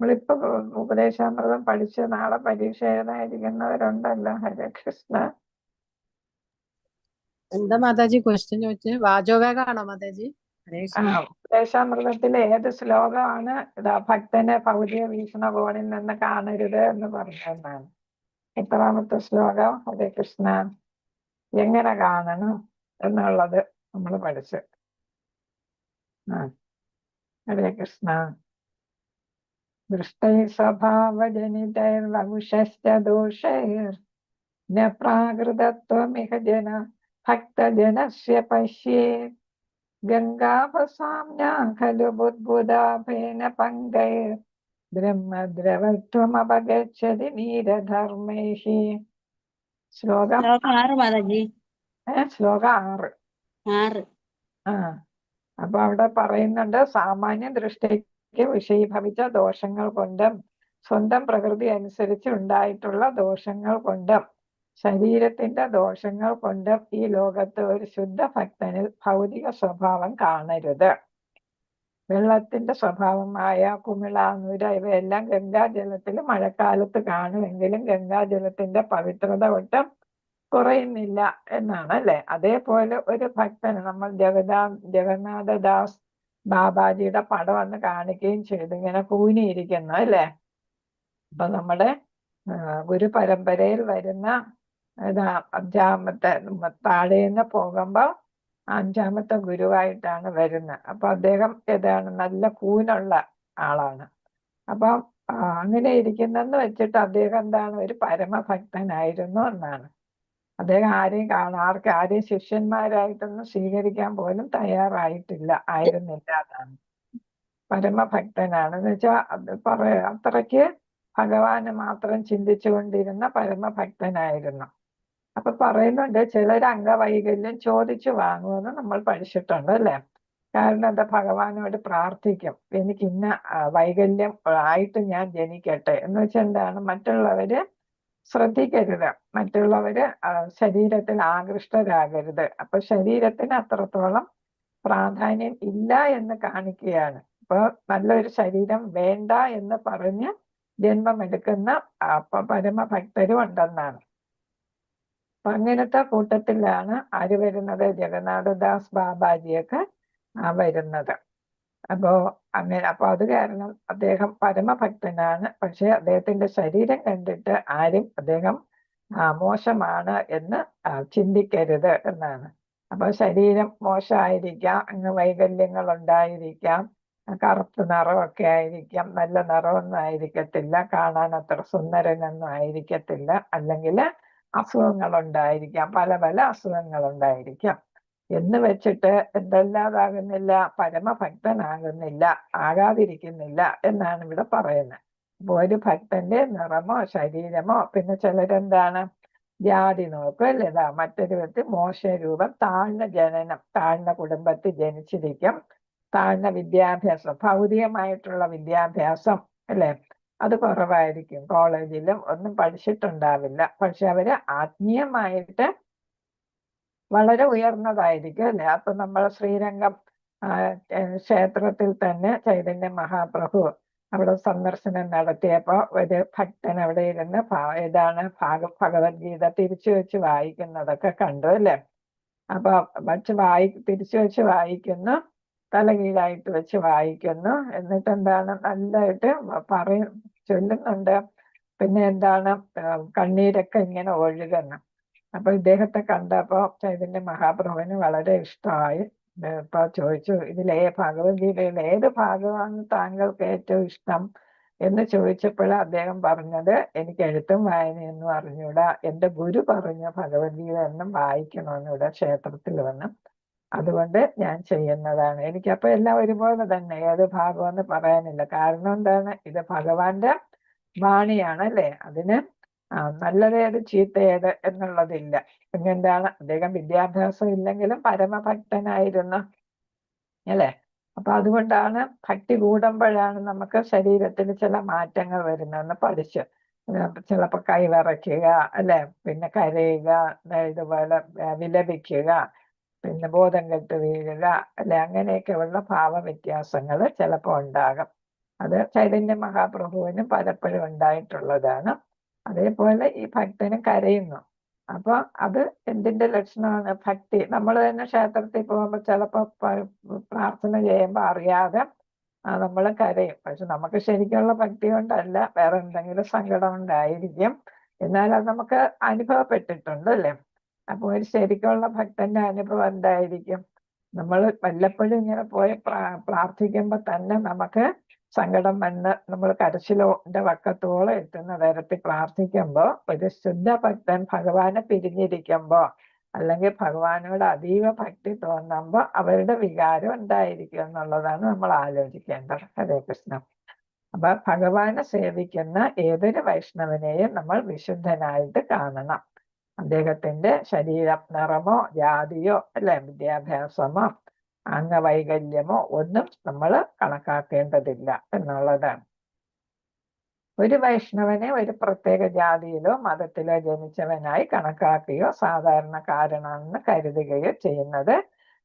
നമ്മളിപ്പോ ഉപദേശാമൃതം പഠിച്ച് നാളെ പരീക്ഷ എഴുതാതിരിക്കുന്നവരുണ്ടല്ലോ. ഹരേ കൃഷ്ണ. എന്താ മാതാജി ക്വസ്റ്റ്യൻ ചോദിച്ചത്? വാചോവേഗാണോ മാതാജി? ഉപദേശാമൃതത്തിലെ ഏത് ശ്ലോകമാണ് ഇതാ ഭക്തനെ ഭൗതിക വീക്ഷണകോണിൽ നിന്ന് കാണരുത് എന്ന് പറഞ്ഞതെന്നാണ്? എത്രാമത്തെ ശ്ലോകം? ഹരേ കൃഷ്ണ. എങ്ങനെ കാണണം എന്നുള്ളത് നമ്മൾ പഠിച്ചു. ഹരേ കൃഷ്ണ. ദൃഷ്ടൈ സ്വഭാവജനിതൈർവകുശശ്ച ദോഷൈർ ന പ്രാകൃതത്വമിഹ ജന ഭക്തജനസ്യ പശ്യേത് ഗംഗാഭസാംനാ ഖലു ബുദ്ബുദാഭേന പങ്കൈർ ബ്രഹ്മദ്രവത്വമപഗച്ഛതി നീരധർമ്മൈഹി. ശ്ലോകം 6 ശ്ലോകം 6. അപ്പൊ അവിടെ പറയുന്നുണ്ട്, സാമാന്യ ദൃഷ്ടിക്ക് വിഷയീഭവിച്ച ദോഷങ്ങൾ കൊണ്ടും സ്വന്തം പ്രകൃതി അനുസരിച്ച് ഉണ്ടായിട്ടുള്ള ദോഷങ്ങൾ കൊണ്ടും ശരീരത്തിന്റെ ദോഷങ്ങൾ കൊണ്ടും ഈ ലോകത്ത് ഒരു ശുദ്ധ ഭക്തനിൽ ഭൗതിക സ്വഭാവം കാണരുത്. വെള്ളത്തിന്റെ സ്വഭാവമായ കുമിള, നുര ഇവയെല്ലാം ഗംഗാജലത്തിൽ മഴക്കാലത്ത് കാണുമെങ്കിലും ഗംഗാജലത്തിന്റെ പവിത്രത ഒട്ടും കുറയുന്നില്ല എന്നാണ് അല്ലെ. അതേപോലെ ഒരു ഭക്തന് നമ്മൾ ജഗന്നാഥദാസ് ബാബാജിയുടെ പടം ഒന്ന് കാണിക്കുകയും ചെയ്തു, ഇങ്ങനെ കൂനിയിരിക്കുന്നു അല്ലെ. അപ്പൊ നമ്മുടെ ഗുരു പരമ്പരയിൽ വരുന്ന അഞ്ചാമത്തെ, താഴേന്ന് പോകുമ്പോ 5ാമത്തെ ഗുരുവായിട്ടാണ് വരുന്നത്. അപ്പൊ അദ്ദേഹം ഏതാണ്? നല്ല കൂനുള്ള ആളാണ്. അപ്പൊ അങ്ങനെ ഇരിക്കുന്നെന്ന് വെച്ചിട്ട് അദ്ദേഹം എന്താണ്? ഒരു പരമഭക്തനായിരുന്നു എന്നാണ്. അദ്ദേഹം ആരെയും ശിഷ്യന്മാരായിട്ടൊന്നും സ്വീകരിക്കാൻ പോലും ആയിരുന്നില്ല എന്നാണ്. പരമഭക്തനാണെന്ന് വെച്ചാൽ അത്രയ്ക്ക് ഭഗവാന് മാത്രം ചിന്തിച്ചുകൊണ്ടിരുന്ന പരമഭക്തനായിരുന്നു. അപ്പൊ പറയുന്നുണ്ട്, ചിലർ അംഗവൈകല്യം ചോദിച്ചു വാങ്ങുമെന്ന് നമ്മൾ പഠിച്ചിട്ടുണ്ട് അല്ലെ. കാരണം എന്താ? ഭഗവാനോട് പ്രാർത്ഥിക്കും, എനിക്ക് ഇന്ന വൈകല്യം ആയിട്ട് ഞാൻ ജനിക്കട്ടെ എന്ന് വെച്ചാൽ എന്താണ്? മറ്റുള്ളവര് ശ്രദ്ധിക്കരുത്, മറ്റുള്ളവര് ശരീരത്തിൽ ആകൃഷ്ടരാകരുത്. അപ്പൊ ശരീരത്തിന് അത്രത്തോളം പ്രാധാന്യം ഇല്ല എന്ന് കാണിക്കുകയാണ്. അപ്പൊ നല്ലൊരു ശരീരം വേണ്ട എന്ന് പറഞ്ഞ് ജന്മമെടുക്കുന്ന പരമഭക്തരും ഉണ്ടെന്നാണ്. അപ്പൊ അങ്ങനത്തെ കൂട്ടത്തിലാണ് ആര് വരുന്നത്? ജഗന്നാഥദാസ് ബാബാജിയൊക്കെ വരുന്നത്. അപ്പോ അത് കാരണം അദ്ദേഹം പരമഭക്തനാണ്. പക്ഷെ അദ്ദേഹത്തിന്റെ ശരീരം കണ്ടിട്ട് ആരും അദ്ദേഹം മോശമാണ് എന്ന് ചിന്തിക്കരുത് എന്നാണ്. അപ്പൊ ശരീരം മോശമായിരിക്കാം, വൈകല്യങ്ങൾ ഉണ്ടായിരിക്കാം, കറുപ്പ് നിറമൊക്കെ ആയിരിക്കാം, നല്ല നിറമൊന്നും ആയിരിക്കത്തില്ല, കാണാൻ അത്ര സുന്ദരനൊന്നും ആയിരിക്കത്തില്ല, അല്ലെങ്കിൽ അസുഖങ്ങൾ ഉണ്ടായിരിക്കാം, പല പല അസുഖങ്ങൾ ഉണ്ടായിരിക്കാം. എന്ന് വെച്ചിട്ട് എന്തെല്ലാതാകുന്നില്ല? പരമഭക്തനാകുന്നില്ല, ആകാതിരിക്കുന്നില്ല എന്നാണ് ഇവിടെ പറയുന്നത്. അപ്പൊ ഒരു ഭക്തന്റെ നിറമോ ശരീരമോ, പിന്നെ ചിലരെന്താണ് ജാതി നോക്കും അല്ലേ. മറ്റൊരു വ്യക്തി മോശ രൂപം, താഴ്ന്ന ജനനം, താഴ്ന്ന കുടുംബത്തിൽ ജനിച്ചിരിക്കും, താഴ്ന്ന വിദ്യാഭ്യാസം, ഭൗതികമായിട്ടുള്ള വിദ്യാഭ്യാസം അല്ലേ, അത് കുറവായിരിക്കും, കോളേജിലും ഒന്നും പഠിച്ചിട്ടുണ്ടാവില്ല. പക്ഷെ അവര് ആത്മീയമായിട്ട് വളരെ ഉയർന്നതായിരിക്കും അല്ലേ. അപ്പൊ നമ്മൾ ശ്രീരംഗം ക്ഷേത്രത്തിൽ തന്നെ ചൈതന്യ മഹാപ്രഭു അവിടെ സന്ദർശനം നടത്തിയപ്പോ ഒരു ഭക്തൻ അവിടെ ഇരുന്ന് ഭഗവത്ഗീത തിരിച്ചു വെച്ച് വായിക്കുന്നതൊക്കെ കണ്ടു അല്ലേ. അപ്പൊ തിരിച്ചു വെച്ച് വായിക്കുന്നു, തലകീഴായിട്ട് വെച്ച് വായിക്കുന്നു. എന്നിട്ട് എന്താണ്, നല്ലതായിട്ട് ചൊല്ലുന്നുണ്ട്. പിന്നെ എന്താണ്, കണ്ണീരൊക്കെ ഇങ്ങനെ ഒഴുകുന്നു. അപ്പൊ ഇദ്ദേഹത്തെ കണ്ടപ്പോ ചൈതന്യ മഹാപ്രഭുവിന് വളരെ ഇഷ്ടമായി. ഇപ്പൊ ചോദിച്ചു, ഭഗവത്ഗീതയിൽ ഏത് ഭാഗമാണ് താങ്കൾക്ക് ഏറ്റവും ഇഷ്ടം എന്ന് ചോദിച്ചപ്പോൾ അദ്ദേഹം പറഞ്ഞത്, എനിക്ക് എഴുത്തും വായനയൊന്നും അറിഞ്ഞൂടാ, എന്റെ ഗുരു പറഞ്ഞു ഭഗവത്ഗീത എന്നും വായിക്കണമെന്ന് ഇവിടെ ക്ഷേത്രത്തിൽ വന്ന്, അതുകൊണ്ട് ഞാൻ ചെയ്യുന്നതാണ്. എനിക്കപ്പോ എല്ലാം ഒരുപോലെ തന്നെ, ഏത് ഭാഗമെന്ന് പറയാനില്ല. കാരണം എന്താണ്, ഇത് ഭഗവാന്റെ വാണിയാണ് അല്ലേ. അതിന് നല്ലതേത് ചീത്തയേത് എന്നുള്ളതില്ല. പിന്നെന്താണ്, അദ്ദേഹം വിദ്യാഭ്യാസം ഇല്ലെങ്കിലും പരമഭക്തനായിരുന്നു അല്ലേ. അപ്പൊ അതുകൊണ്ടാണ് ഭക്തി കൂടുമ്പോഴാണ് നമുക്ക് ശരീരത്തിൽ ചില മാറ്റങ്ങൾ വരുന്നതെന്ന് പഠിച്ചു. ചിലപ്പോൾ കൈവിറയ്ക്കുക അല്ലെ, പിന്നെ കരയുക, ഇതുപോലെ വിലപിക്കുക, പിന്നെ ബോധം കെട്ട് വീഴുക അല്ലെ, അങ്ങനെയൊക്കെയുള്ള ഭാവവ്യത്യാസങ്ങൾ ചിലപ്പോൾ ഉണ്ടാകും. അത് ചൈതന്യ മഹാപ്രഭുവിനും പലപ്പോഴും ഉണ്ടായിട്ടുള്ളതാണ്. അതേപോലെ ഈ ഭക്തനും കരയുന്നു. അപ്പൊ അത് എന്തിന്റെ ലക്ഷണമാണ്, ഭക്തി. നമ്മൾ തന്നെ ക്ഷേത്രത്തിൽ പോകുമ്പോൾ ചിലപ്പോൾ പ്രാർത്ഥന ചെയ്യുമ്പോൾ അറിയാതെ നമ്മൾ കരയും. പക്ഷെ നമുക്ക് ശരിക്കുള്ള ഭക്തി കൊണ്ടല്ല, വേറെ എന്തെങ്കിലും സങ്കടം ഉണ്ടായിരിക്കും. എന്നാൽ അത് നമുക്ക് അനുഭവപ്പെട്ടിട്ടുണ്ട് അല്ലേ. അപ്പൊ ഒരു ശരിക്കുള്ള ഭക്തന്റെ അനുഭവം എന്തായിരിക്കും, നമ്മൾ വല്ലപ്പോഴും ഇങ്ങനെ പോയി പ്രാർത്ഥിക്കുമ്പോൾ തന്നെ നമുക്ക് സങ്കടം വന്ന് നമ്മൾ കരച്ചിലോന്റെ വക്കത്തോളം എത്തുന്ന തരത്തിൽ പ്രാർത്ഥിക്കുമ്പോൾ, ഒരു ശുദ്ധ ഭക്തൻ ഭഗവാനെ പിരിഞ്ഞിരിക്കുമ്പോ അല്ലെങ്കിൽ ഭഗവാനോട് അതീവ ഭക്തി തോന്നുമ്പോൾ അവരുടെ വികാരം എന്തായിരിക്കും എന്നുള്ളതാണ് നമ്മൾ ആലോചിക്കേണ്ടത്. ഹരേ കൃഷ്ണ. അപ്പൊ ഭഗവാനെ സേവിക്കുന്ന ഏതൊരു വൈഷ്ണവനെയും നമ്മൾ വിശുദ്ധനായിട്ട് കാണണം. അദ്ദേഹത്തിന്റെ ശരീരം, നിറമോ ജാതിയോ അല്ലെ, വിദ്യാഭ്യാസമോ അംഗവൈകല്യമോ ഒന്നും നമ്മൾ കണക്കാക്കേണ്ടതില്ല എന്നുള്ളതാണ്. ഒരു വൈഷ്ണവനെ ഒരു പ്രത്യേക ജാതിയിലോ മതത്തിലോ ജനിച്ചവനായി കണക്കാക്കുകയോ സാധാരണക്കാരനാണെന്ന് കരുതുകയോ ചെയ്യുന്നത്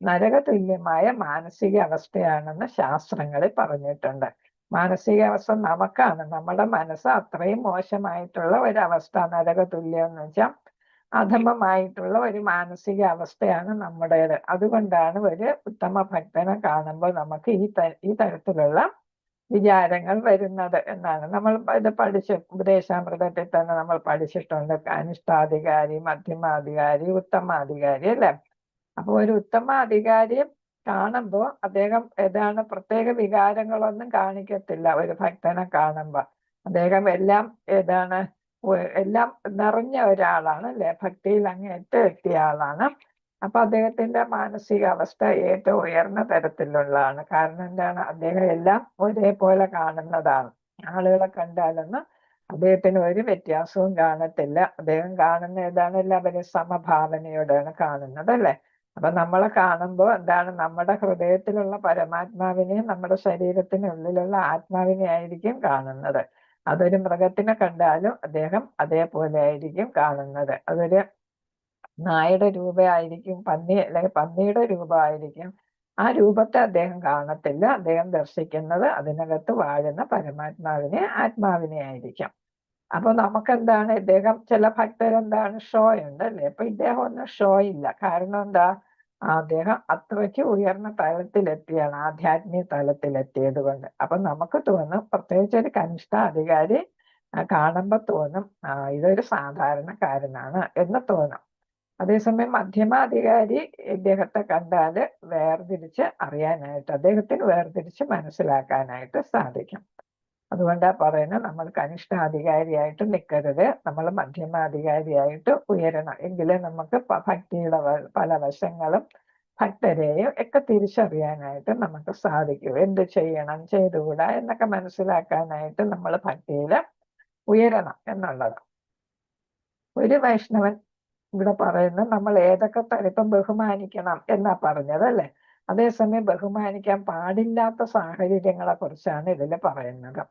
നരകതുല്യമായ മാനസിക അവസ്ഥയാണെന്ന് ശാസ്ത്രങ്ങളിൽ പറഞ്ഞിട്ടുണ്ട്. മാനസികാവസ്ഥ നമുക്കാണ്, നമ്മുടെ മനസ്സ് അത്രയും മോശമായിട്ടുള്ള ഒരവസ്ഥ, നരകതുല്യം എന്ന് വെച്ചാൽ അധമമായിട്ടുള്ള ഒരു മാനസിക അവസ്ഥയാണ് നമ്മുടേത്. അതുകൊണ്ടാണ് ഒരു ഉത്തമ ഭക്തനെ കാണുമ്പോൾ നമുക്ക് ഈ തരത്തിലുള്ള വിചാരങ്ങൾ വരുന്നത് എന്നാണ്. നമ്മൾ ഇത് ഉപദേശാമൃതത്തിൽ തന്നെ നമ്മൾ പഠിച്ചിട്ടുണ്ട്. കനിഷ്ഠാധികാരി, മധ്യമാധികാരി, ഉത്തമാധികാരി അല്ലെ. അപ്പൊ ഒരു ഉത്തമാധികാരിയെ കാണുമ്പോൾ അദ്ദേഹം ഏതാണ് പ്രത്യേക വികാരങ്ങളൊന്നും കാണിക്കത്തില്ല. ഒരു ഭക്തനെ കാണുമ്പോൾ അദ്ദേഹം എല്ലാം എല്ലാം നിറഞ്ഞ ഒരാളാണ് അല്ലെ, ഭക്തിയിൽ അങ്ങേറ്റം എത്തിയ ആളാണ്. അപ്പൊ അദ്ദേഹത്തിന്റെ മാനസികാവസ്ഥ ഏറ്റവും ഉയർന്ന തരത്തിലുള്ളതാണ്. കാരണം എന്താണ്, അദ്ദേഹം എല്ലാം ഒരേപോലെ കാണുന്നതാണ്. ആളുകളെ കണ്ടാലൊന്നും അദ്ദേഹത്തിന് ഒരു വ്യത്യാസവും കാണത്തില്ല. അദ്ദേഹം കാണുന്ന എല്ലാവരും സമഭാവനയോടെയാണ് കാണുന്നത് അല്ലെ. അപ്പൊ നമ്മളെ കാണുമ്പോൾ എന്താണ്, നമ്മുടെ ഹൃദയത്തിലുള്ള പരമാത്മാവിനെയും നമ്മുടെ ശരീരത്തിനുള്ളിലുള്ള ആത്മാവിനെ ആയിരിക്കും കാണുന്നത്. അതൊരു മൃഗത്തിനെ കണ്ടാലും അദ്ദേഹം അതേപോലെ ആയിരിക്കും കാണുന്നത്. അതൊരു നായയുടെ രൂപമായിരിക്കും, അല്ലെങ്കിൽ പന്നിയുടെ രൂപമായിരിക്കും, ആ രൂപത്തെ അദ്ദേഹം കാണത്തില്ല. അദ്ദേഹം ദർശിക്കുന്നത് അതിനകത്ത് വാഴുന്ന പരമാത്മാവിനെ, ആത്മാവിനെ ആയിരിക്കും. അപ്പൊ നമുക്കെന്താണ്, ഇദ്ദേഹം ചില ഭക്തരെന്താണ് ഷോ ഉണ്ട് അല്ലേ. അപ്പൊ ഇദ്ദേഹം ഒന്നും ഷോ ഇല്ല. കാരണം എന്താ, അദ്ദേഹം അത്രയ്ക്ക് ഉയർന്ന തലത്തിലെത്തിയാണ്, ആധ്യാത്മിക തലത്തിലെത്തിയത് കൊണ്ട്. അപ്പൊ നമുക്ക് തോന്നും, പ്രത്യേകിച്ച് ഒരു കനിഷ്ഠ അധികാരി കാണുമ്പോ തോന്നും ഇതൊരു സാധാരണക്കാരനാണ് എന്ന് തോന്നും. അതേസമയം മധ്യമാധികാരി ഇദ്ദേഹത്തെ കണ്ടാല് വേർതിരിച്ച് അറിയാനായിട്ട്, അദ്ദേഹത്തിന് വേർതിരിച്ച് മനസ്സിലാക്കാനായിട്ട് സാധിക്കും. അതുകൊണ്ടാ പറയുന്നത്, നമ്മൾ കനിഷ്ഠാധികാരിയായിട്ട് നിൽക്കരുത്, നമ്മൾ മധ്യമാധികാരിയായിട്ട് ഉയരണം. എങ്കിലേ നമുക്ക് ഭക്തിയുടെ പല വശങ്ങളും ഭക്തരെയും ഒക്കെ തിരിച്ചറിയാനായിട്ട് നമുക്ക് സാധിക്കും. എന്ത് ചെയ്യണം, ചെയ്തുകൂടാ എന്നൊക്കെ മനസ്സിലാക്കാനായിട്ട് നമ്മൾ ഭക്തിയിൽ ഉയരണം എന്നുള്ളത്. ഒരു വൈഷ്ണവൻ ഇവിടെ പറയുന്നത് നമ്മൾ ഏതൊക്കെ തരത്തും ബഹുമാനിക്കണം എന്നാ പറഞ്ഞത് അല്ലേ? അതേസമയം ബഹുമാനിക്കാൻ പാടില്ലാത്ത സാഹചര്യങ്ങളെ കുറിച്ചാണ് ഇതിൽ പറയുന്നത്.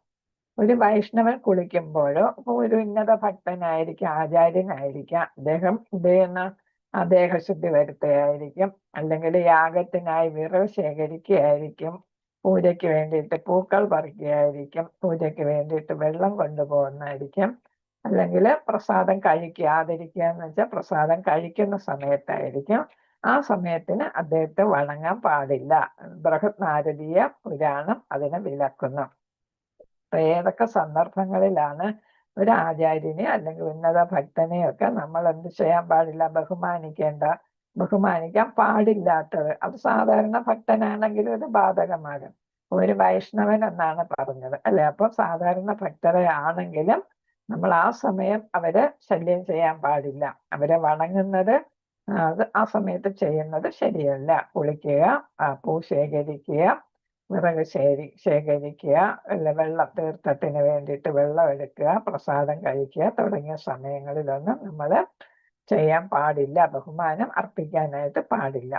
ഒരു വൈഷ്ണവൻ കുളിക്കുമ്പോഴോ ഇപ്പൊ ഒരു ഉന്നത ഭക്തനായിരിക്കാം, ആചാര്യനായിരിക്കാം, അദ്ദേഹം എന്ത് ചെയ്യുന്ന ദേഹശുദ്ധി വരുത്തുകയായിരിക്കും, അല്ലെങ്കിൽ യാഗത്തിനായി വിറവ് ശേഖരിക്കുകയായിരിക്കും, പൂജയ്ക്ക് വേണ്ടിയിട്ട് പൂക്കൾ പറിക്കുകയായിരിക്കും, പൂജയ്ക്ക് വേണ്ടിയിട്ട് വെള്ളം കൊണ്ടുപോകുന്നതായിരിക്കും, അല്ലെങ്കിൽ പ്രസാദം കഴിക്കാതിരിക്കുക എന്ന് വെച്ചാൽ പ്രസാദം കഴിക്കുന്ന സമയത്തായിരിക്കും. ആ സമയത്തിന് അദ്ദേഹത്തെ വണങ്ങാൻ പാടില്ല. ബൃഹത് നാരദീയ പുരാണം അതിനെ വിലക്കുന്നു. അപ്പൊ ഏതൊക്കെ സന്ദർഭങ്ങളിലാണ് ഒരു ആചാര്യനെ അല്ലെങ്കിൽ ഉന്നത ഭക്തനെയൊക്കെ നമ്മൾ എന്ത് ചെയ്യാൻ പാടില്ല? ബഹുമാനിക്കാൻ പാടില്ലാത്തത്. അത് സാധാരണ ഭക്തനാണെങ്കിലും ഇത് ബാധകമാകും. ഒരു വൈഷ്ണവൻ എന്നാണ് പറഞ്ഞത് അല്ലെ? അപ്പൊ സാധാരണ ഭക്തരെ ആണെങ്കിലും നമ്മൾ ആ സമയം അവരെ ശല്യം ചെയ്യാൻ പാടില്ല. അവരെ വണങ്ങുന്നത് അത് ആ സമയത്ത് ചെയ്യുന്നത് ശരിയല്ല. കുളിക്കുക, പൂ ശേഖരിക്കുക, വിറക് ശേഖരിക്കുക, അല്ല വെള്ളം തീർത്ഥത്തിന് വേണ്ടിയിട്ട് വെള്ളം എടുക്കുക, പ്രസാദം കഴിക്കുക തുടങ്ങിയ സമയങ്ങളിലൊന്നും നമ്മൾ ചെയ്യാൻ പാടില്ല. ബഹുമാനം അർപ്പിക്കാനായിട്ട് പാടില്ല.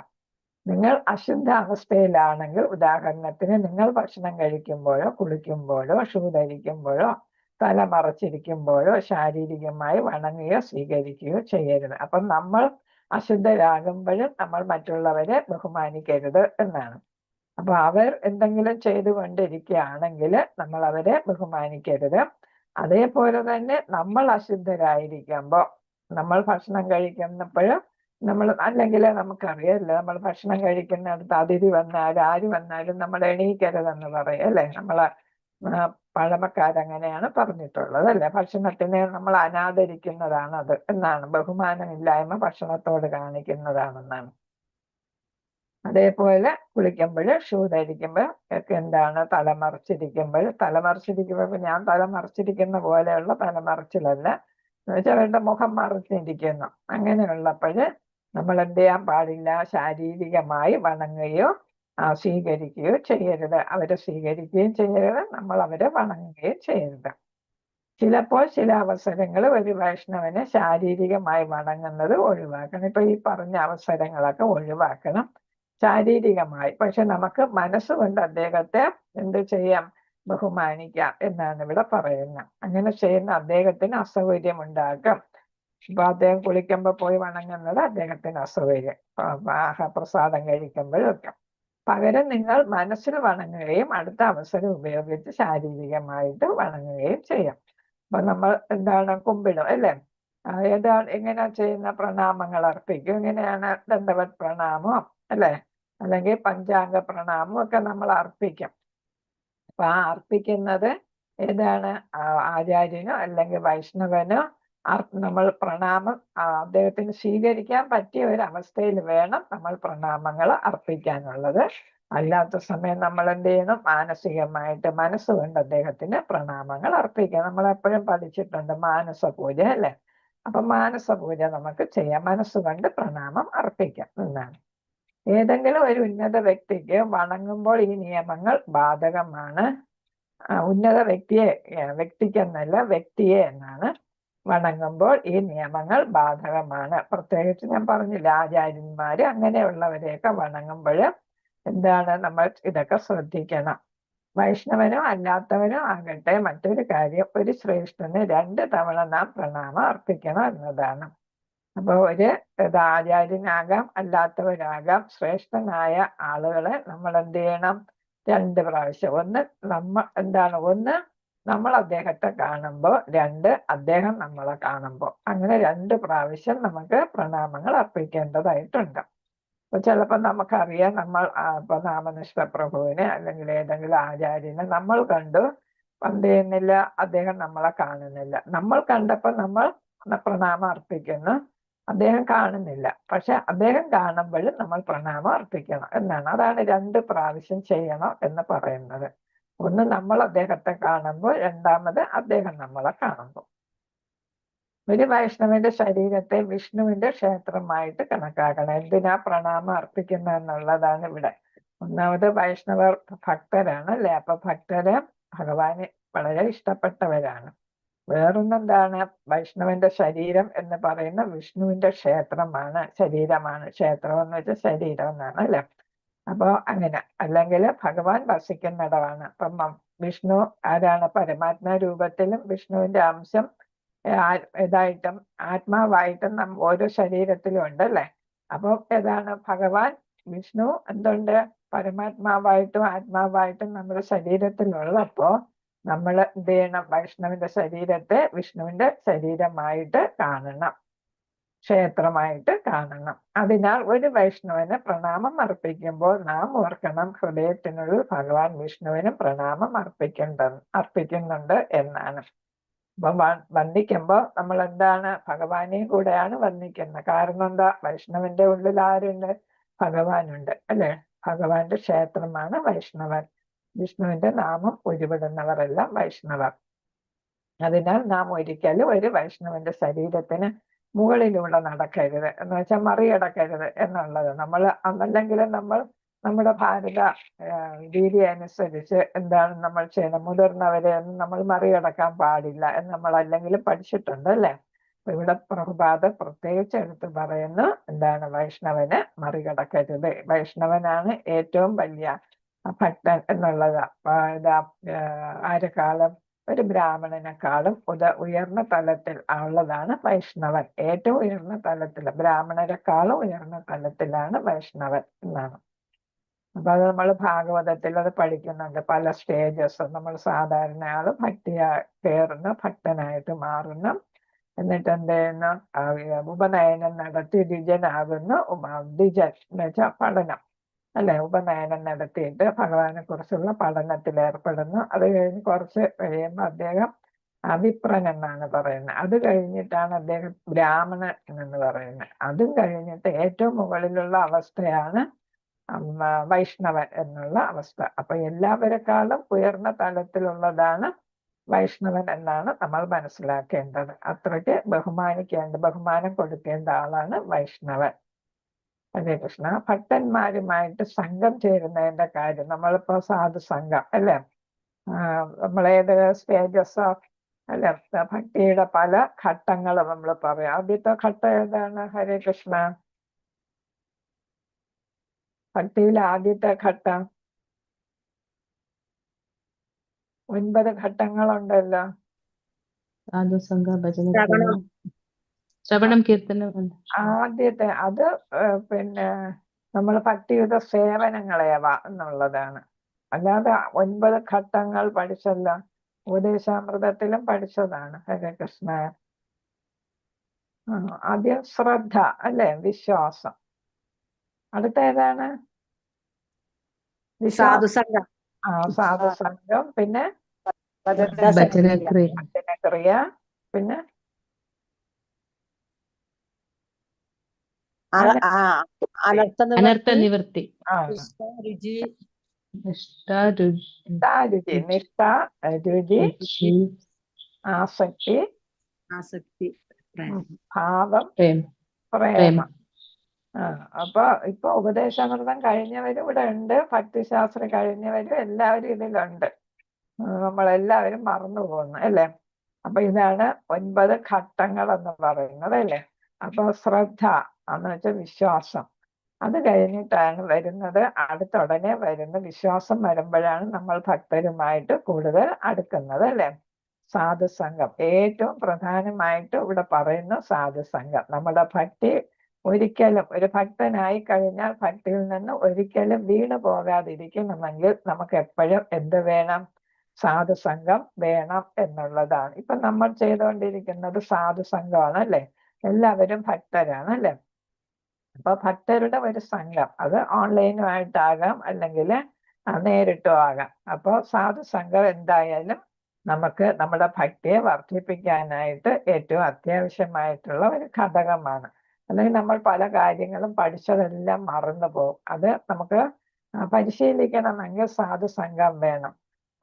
നിങ്ങൾ അശുദ്ധ അവസ്ഥയിലാണെങ്കിൽ, ഉദാഹരണത്തിന് നിങ്ങൾ ഭക്ഷണം കഴിക്കുമ്പോഴോ കുളിക്കുമ്പോഴോ ഷൂ ധരിക്കുമ്പോഴോ തല മറച്ചിരിക്കുമ്പോഴോ ശാരീരികമായി വണങ്ങുകയോ സ്വീകരിക്കുകയോ ചെയ്യരുത്. അപ്പം നമ്മൾ അശുദ്ധരാകുമ്പോഴും നമ്മൾ മറ്റുള്ളവരെ ബഹുമാനിക്കരുത് എന്നാണ്. അപ്പൊ അവർ എന്തെങ്കിലും ചെയ്തുകൊണ്ടിരിക്കുകയാണെങ്കിൽ നമ്മൾ അവരെ ബഹുമാനിക്കരുത്. അതേപോലെ തന്നെ നമ്മൾ അശുദ്ധരായിരിക്കുമ്പോൾ, നമ്മൾ ഭക്ഷണം കഴിക്കുന്നപ്പോൾ നമ്മൾ, അല്ലെങ്കിൽ നമുക്കറിയാമല്ലോ, നമ്മൾ ഭക്ഷണം കഴിക്കുന്നിടത്ത് അതിഥി വന്നാലും ആര് വന്നാലും നമ്മൾ എണീക്കരുതെന്ന് പറയും അല്ലെ? നമ്മളെ പഴമക്കാരങ്ങനെയാണ് പറഞ്ഞിട്ടുള്ളത് അല്ലെ? ഭക്ഷണത്തിനെ നമ്മൾ അനാദരിക്കുന്നതാണ് അത് എന്നാണ്, ബഹുമാനമില്ലായ്മ ഭക്ഷണത്തോട് കാണിക്കുന്നതാണെന്നാണ്. അതേപോലെ കുളിക്കുമ്പോൾ ഷൂ ധരിക്കുമ്പോൾ ഒക്കെ എന്താണ്, തലമറിച്ചിരിക്കുമ്പോൾ ഞാൻ തലമറിച്ചിരിക്കുന്ന പോലെയുള്ള തലമറിച്ചിലല്ല, ചിലരുടെ മുഖം മറിച്ചിരിക്കുന്നു. അങ്ങനെയുള്ളപ്പോൾ നമ്മൾ എന്ത് ചെയ്യാൻ പാടില്ല? ശാരീരികമായി വണങ്ങുകയോ സ്വീകരിക്കുകയോ ചെയ്യരുത്. അവരെ സ്വീകരിക്കുകയും ചെയ്യരുത്, നമ്മൾ അവരെ വണങ്ങുകയും ചെയ്യരുത്. ചിലപ്പോൾ ചില അവസരങ്ങൾ ഒരു വൈഷ്ണവനെ ശാരീരികമായി വണങ്ങുന്നത് ഒഴിവാക്കണം. ഇപ്പൊ ഈ പറഞ്ഞ അവസരങ്ങളൊക്കെ ഒഴിവാക്കണം ശാരീരികമായി. പക്ഷെ നമുക്ക് മനസ്സുകൊണ്ട് അദ്ദേഹത്തെ എന്ത് ചെയ്യാം? ബഹുമാനിക്കാം എന്നാണ് ഇവിടെ പറയുന്നത്. അങ്ങനെ ചെയ്യുന്ന അദ്ദേഹത്തിന് അസൗകര്യം ഉണ്ടാക്കും. ഇപ്പൊ അദ്ദേഹം കുളിക്കുമ്പോൾ പോയി വണങ്ങുന്നത് അദ്ദേഹത്തിന് അസൗകര്യം, പ്രസാദം കഴിക്കുമ്പോഴൊക്കെ. പകരം നിങ്ങൾ മനസ്സിൽ വണങ്ങുകയും അടുത്ത അവസരം ഉപയോഗിച്ച് ശാരീരികമായിട്ട് വണങ്ങുകയും ചെയ്യാം. അപ്പൊ നമ്മൾ എന്താണ്, കുമ്പിടും അല്ലേ? എങ്ങനെയാ ചെയ്യുന്ന? പ്രണാമങ്ങൾ അർപ്പിക്കും. എങ്ങനെയാണ്? ദണ്ഡവത് പ്രണാമം അല്ലെ? അല്ലെങ്കിൽ പഞ്ചാംഗ പ്രണാമം ഒക്കെ നമ്മൾ അർപ്പിക്കും. അപ്പൊ ആ അർപ്പിക്കുന്നത് ഏതാണ്? ആചാര്യനോ അല്ലെങ്കിൽ വൈഷ്ണവനോ നമ്മൾ പ്രണാമം അദ്ദേഹത്തിന് സ്വീകരിക്കാൻ പറ്റിയ ഒരു അവസ്ഥയിൽ വേണം നമ്മൾ പ്രണാമങ്ങൾ അർപ്പിക്കാനുള്ളത്. അല്ലാത്ത സമയം നമ്മൾ എന്ത് ചെയ്യണം? മാനസികമായിട്ട് മനസ്സുകൊണ്ട് അദ്ദേഹത്തിന് പ്രണാമങ്ങൾ അർപ്പിക്കാം. നമ്മൾ എപ്പോഴും പഠിച്ചിട്ടുണ്ട് മാനസ പൂജ അല്ലെ? അപ്പൊ മാനസ പൂജ നമുക്ക് ചെയ്യാം, മനസ്സുകൊണ്ട് പ്രണാമം അർപ്പിക്കാം എന്നാണ്. ഏതെങ്കിലും ഒരു ഉന്നത വ്യക്തിക്ക് വണങ്ങുമ്പോൾ ഈ നിയമങ്ങൾ ബാധകമാണ്. ഉന്നത വ്യക്തിക്കെന്നല്ല, വ്യക്തിയെ എന്നാണ്. വണങ്ങുമ്പോൾ ഈ നിയമങ്ങൾ ബാധകമാണ്. പ്രത്യേകിച്ച് ഞാൻ പറഞ്ഞില്ല, ആചാര്യന്മാര് അങ്ങനെയുള്ളവരെയൊക്കെ വണങ്ങുമ്പോൾ എന്താണ്, നമ്മൾ ഇതൊക്കെ ശ്രദ്ധിക്കണം. വൈഷ്ണവനോ അല്ലാത്തവനോ ആകട്ടെ, മറ്റൊരു കാര്യം, ഒരു ശ്രേഷ്ഠന് 2 തവണ നാം പ്രണാമം അർപ്പിക്കണം എന്നതാണ്. അപ്പൊ ഒരു ആചാര്യനാകാം അല്ലാത്തവരാകാം, ശ്രേഷ്ഠനായ ആളുകളെ നമ്മൾ എന്ത് ചെയ്യണം? 2 പ്രാവശ്യം. ഒന്ന് നമ്മൾ അദ്ദേഹത്തെ കാണുമ്പോൾ, 2 അദ്ദേഹം നമ്മളെ കാണുമ്പോൾ, അങ്ങനെ 2 പ്രാവശ്യം നമുക്ക് പ്രണാമങ്ങൾ അർപ്പിക്കേണ്ടതായിട്ടുണ്ട്. അപ്പൊ ചിലപ്പോൾ നമുക്കറിയാം, നമ്മൾ ഇപ്പൊ നാമനിഷ്ഠ പ്രഭുവിനെ അല്ലെങ്കിൽ ഏതെങ്കിലും ആചാര്യനെ നമ്മൾ കണ്ടു, എന്ത് ചെയ്യുന്നില്ല, അദ്ദേഹം നമ്മളെ കാണുന്നില്ല. നമ്മൾ കണ്ടപ്പോൾ നമ്മൾ പ്രണാമം അർപ്പിക്കുന്നു, അദ്ദേഹം കാണുന്നില്ല. പക്ഷെ അദ്ദേഹം കാണുമ്പോഴും നമ്മൾ പ്രണാമം അർപ്പിക്കണം എന്നാണ്. അതാണ് 2 പ്രാവശ്യം ചെയ്യണം എന്ന് പറയുന്നത്. ഒന്ന് നമ്മൾ അദ്ദേഹത്തെ കാണുമ്പോൾ, രണ്ടാമത് അദ്ദേഹം നമ്മളെ കാണുമ്പോൾ. ഒരു വൈഷ്ണവന്റെ ശരീരത്തെ വിഷ്ണുവിന്റെ ക്ഷേത്രമായിട്ട് കണക്കാക്കണം. എന്തിനാ പ്രണാമം അർപ്പിക്കുന്നത് എന്നുള്ളതാണ് ഇവിടെ. ഒന്നാമത് വൈഷ്ണവർ ഭക്തരാണ് അല്ലെ? അപ്പൊ ഭക്തര് ഭഗവാന് വളരെ ഇഷ്ടപ്പെട്ടവരാണ്. വേറൊന്നെന്താണ്? വൈഷ്ണവന്റെ ശരീരം എന്ന് പറയുന്ന വിഷ്ണുവിന്റെ ക്ഷേത്രമാണ്, ശരീരമാണ്. ക്ഷേത്രം എന്ന് വെച്ചാൽ ശരീരം എന്നാണ് അല്ലെ. അപ്പൊ അങ്ങനെ, അല്ലെങ്കിൽ ഭഗവാൻ വസിക്കുന്നിടമാണ്. അപ്പം വിഷ്ണു ആരാണ്? പരമാത്മാ രൂപത്തിലും വിഷ്ണുവിന്റെ അംശം ഇതായിട്ടും ആത്മാവായിട്ടും ഓരോ ശരീരത്തിലും ഉണ്ട് അല്ലെ. അപ്പൊ ഏതാണ്? ഭഗവാൻ വിഷ്ണു എന്തുണ്ട്? പരമാത്മാവായിട്ടും ആത്മാവായിട്ടും നമ്മുടെ ശരീരത്തിലുള്ളപ്പോ നമ്മൾ എന്ത് ചെയ്യണം? വൈഷ്ണവിന്റെ ശരീരത്തെ വിഷ്ണുവിന്റെ ശരീരമായിട്ട് കാണണം, ക്ഷേത്രമായിട്ട് കാണണം. അതിനാൽ ഒരു വൈഷ്ണവന് പ്രണാമം അർപ്പിക്കുമ്പോൾ നാം ഓർക്കണം, ഹൃദയത്തിനുള്ളിൽ ഭഗവാൻ വിഷ്ണുവിനും പ്രണാമം അർപ്പിക്കുന്നുണ്ട് എന്നാണ്. അപ്പൊ വന്ദിക്കുമ്പോ നമ്മൾ എന്താണ്? ഭഗവാനെയും കൂടെയാണ് വന്ദിക്കുന്നത്. കാരണം എന്താ? വൈഷ്ണവന്റെ ഉള്ളിൽ ആരുണ്ട്? ഭഗവാനുണ്ട് അല്ലെ. ഭഗവാന്റെ ക്ഷേത്രമാണ് വൈഷ്ണവൻ. വിഷ്ണുവിന്റെ നാമം ഉരുവിടുന്നവരെല്ലാം വൈഷ്ണവർ. അതിനാൽ നാം ഒരിക്കലും ഒരു വൈഷ്ണവന്റെ ശരീരത്തിന് മുകളിലൂടെ നടക്കരുത്, എന്ന് വെച്ചാൽ മറികടക്കരുത് എന്നുള്ളത്. നമ്മൾ അതല്ലെങ്കിൽ നമ്മൾ നമ്മുടെ ഭാരത രീതി അനുസരിച്ച് എന്താണ് നമ്മൾ ചെയ്യണം? മുതിർന്നവരെ ഒന്നും നമ്മൾ മറികടക്കാൻ പാടില്ല എന്ന് നമ്മൾ അല്ലെങ്കിൽ പഠിച്ചിട്ടുണ്ട് അല്ലെ. അപ്പൊ ഇവിടെ പ്രഭുപാദ പ്രത്യേകിച്ച് എടുത്ത് പറയുന്നു, എന്താണ്? വൈഷ്ണവനെ മറികടക്കരുത്. വൈഷ്ണവനാണ് ഏറ്റവും വലിയ ഭക്തൻ എന്നുള്ളത്. ആരെക്കാളും? ഒരു ബ്രാഹ്മണനെക്കാളും ഉയർന്ന തലത്തിൽ ഉള്ളതാണ് വൈഷ്ണവൻ. ഏറ്റവും ഉയർന്ന തലത്തിൽ, ബ്രാഹ്മണരെക്കാളും ഉയർന്ന തലത്തിലാണ് വൈഷ്ണവൻ എന്നാണ്. അപ്പൊ അത് നമ്മൾ ഭാഗവതത്തിൽ അത് പഠിക്കുന്നുണ്ട്. പല സ്റ്റേജസ്. നമ്മൾ സാധാരണ ആള് കയറുന്ന ഭക്തനായിട്ട് മാറുന്നു, എന്നിട്ട് എന്ത് ചെയ്യുന്നു? ഉപനയനം നടത്തി ദ്വിജനാകുന്നു. ദ്വിജൻ എന്ന് വെച്ചാൽ പഠനം അല്ലെ. ഉപനയനം നടത്തിയിട്ട് ഭഗവാനെ കുറിച്ചുള്ള പഠനത്തിൽ ഏർപ്പെടുന്നു. അത് കഴിഞ്ഞ് കുറച്ച് കഴിയുമ്പോൾ അദ്ദേഹം വിപ്രൻ എന്നാണ് പറയുന്നത്. അത് കഴിഞ്ഞിട്ടാണ് അദ്ദേഹം ബ്രാഹ്മണൻ എന്ന് പറയുന്നത്. അതും കഴിഞ്ഞിട്ട് ഏറ്റവും മുകളിലുള്ള അവസ്ഥയാണ് വൈഷ്ണവൻ എന്നുള്ള അവസ്ഥ. അപ്പൊ എല്ലാവരെക്കാളും ഉയർന്ന തലത്തിലുള്ളതാണ് വൈഷ്ണവൻ എന്നാണ് നമ്മൾ മനസ്സിലാക്കേണ്ടത്. അത്രയ്ക്ക് ബഹുമാനം കൊടുക്കേണ്ട ആളാണ് വൈഷ്ണവൻ. ഹരേ കൃഷ്ണ. ഭക്തന്മാരുമായിട്ട് സംഘം ചേരുന്നതിന്റെ കാര്യം, നമ്മളിപ്പോ സാധുസംഘം അല്ലെ, നമ്മളേത് സ്റ്റേജസ് അല്ലെ, ഭക്തിയുടെ പല ഘട്ടങ്ങൾ നമ്മൾ പറയാം. ആദ്യത്തെ ഘട്ടം ഏതാണ്? ഹരേ കൃഷ്ണ. ഭക്തിയിലെ ആദ്യത്തെ ഘട്ടം 9 ഘട്ടങ്ങളുണ്ടല്ലോ. സാധുസംഘ, ഭജന, ശ്രവണം, കീർത്തനം. ആദ്യത്തെ അത് പിന്നെ നമ്മൾ ഭക്തിയുടെ സേവനങ്ങളേവാ എന്നുള്ളതാണ്. അല്ലാതെ 9 ഘട്ടങ്ങൾ പഠിച്ചല്ല, ഉപദേശാമൃതത്തിലും പഠിച്ചതാണ്. ഹരേ കൃഷ്ണ. ആദ്യം ശ്രദ്ധ അല്ലെ, വിശ്വാസം. അടുത്ത ഏതാണ്? സാധുസംഘം. സാധുസംഘം. പിന്നെ ഭജനക്രിയ. പിന്നെ അനർത്ഥ നിവൃത്തി. നിഷ്ഠ, രുചി, ആസക്തി, ഭാവം, പ്രേമം. അപ്പൊ ഇപ്പൊ ഉപദേശാമൃതം കഴിഞ്ഞവരും ഇവിടെ ഉണ്ട്, ഭക്തിശാസ്ത്രം കഴിഞ്ഞവരും എല്ലാവരും ഇതിലുണ്ട്. നമ്മളെല്ലാവരും മറന്നു പോകുന്നു അല്ലേ. അപ്പൊ ഇതാണ് 9 ഘട്ടങ്ങൾ എന്ന് പറയുന്നത് അല്ലേ. അപ്പൊ ശ്രദ്ധ എന്ന് വെച്ചാൽ വിശ്വാസം. അത് കഴിഞ്ഞിട്ടാണ് വരുന്നത്, അടുത്തുടനെ വരുന്ന വിശ്വാസം വരുമ്പോഴാണ് നമ്മൾ ഭക്തരുമായിട്ട് കൂടുതൽ അടുക്കുന്നത് അല്ലെ. സാധുസംഘം ഏറ്റവും പ്രധാനമായിട്ട് ഇവിടെ പറയുന്ന സാധുസംഘം. നമ്മുടെ ഭക്തി ഒരിക്കലും, ഒരു ഭക്തനായി കഴിഞ്ഞാൽ ഭക്തിയിൽ നിന്ന് ഒരിക്കലും വീണു പോകാതിരിക്കണമെങ്കിൽ നമുക്ക് എപ്പോഴും എന്ത് വേണം? സാധുസംഘം വേണം എന്നുള്ളതാണ്. ഇപ്പൊ നമ്മൾ ചെയ്തുകൊണ്ടിരിക്കുന്നത് സാധുസംഘമാണ് അല്ലെ. എല്ലാവരും ഭക്തരാണ് അല്ലെ. അപ്പൊ ഭക്തരുടെ ഒരു സംഘം, അത് ഓൺലൈനുമായിട്ടാകാം അല്ലെങ്കിൽ നേരിട്ടും ആകാം. അപ്പോൾ സാധുസംഘം എന്തായാലും നമുക്ക് നമ്മുടെ ഭക്തിയെ വർദ്ധിപ്പിക്കാനായിട്ട് ഏറ്റവും അത്യാവശ്യമായിട്ടുള്ള ഒരു ഘടകമാണ്. അല്ലെങ്കിൽ നമ്മൾ പല കാര്യങ്ങളും പഠിച്ചതെല്ലാം മറന്നു പോകും. അത് നമുക്ക് പരിശീലിക്കണമെങ്കിൽ സാധുസംഘം വേണം.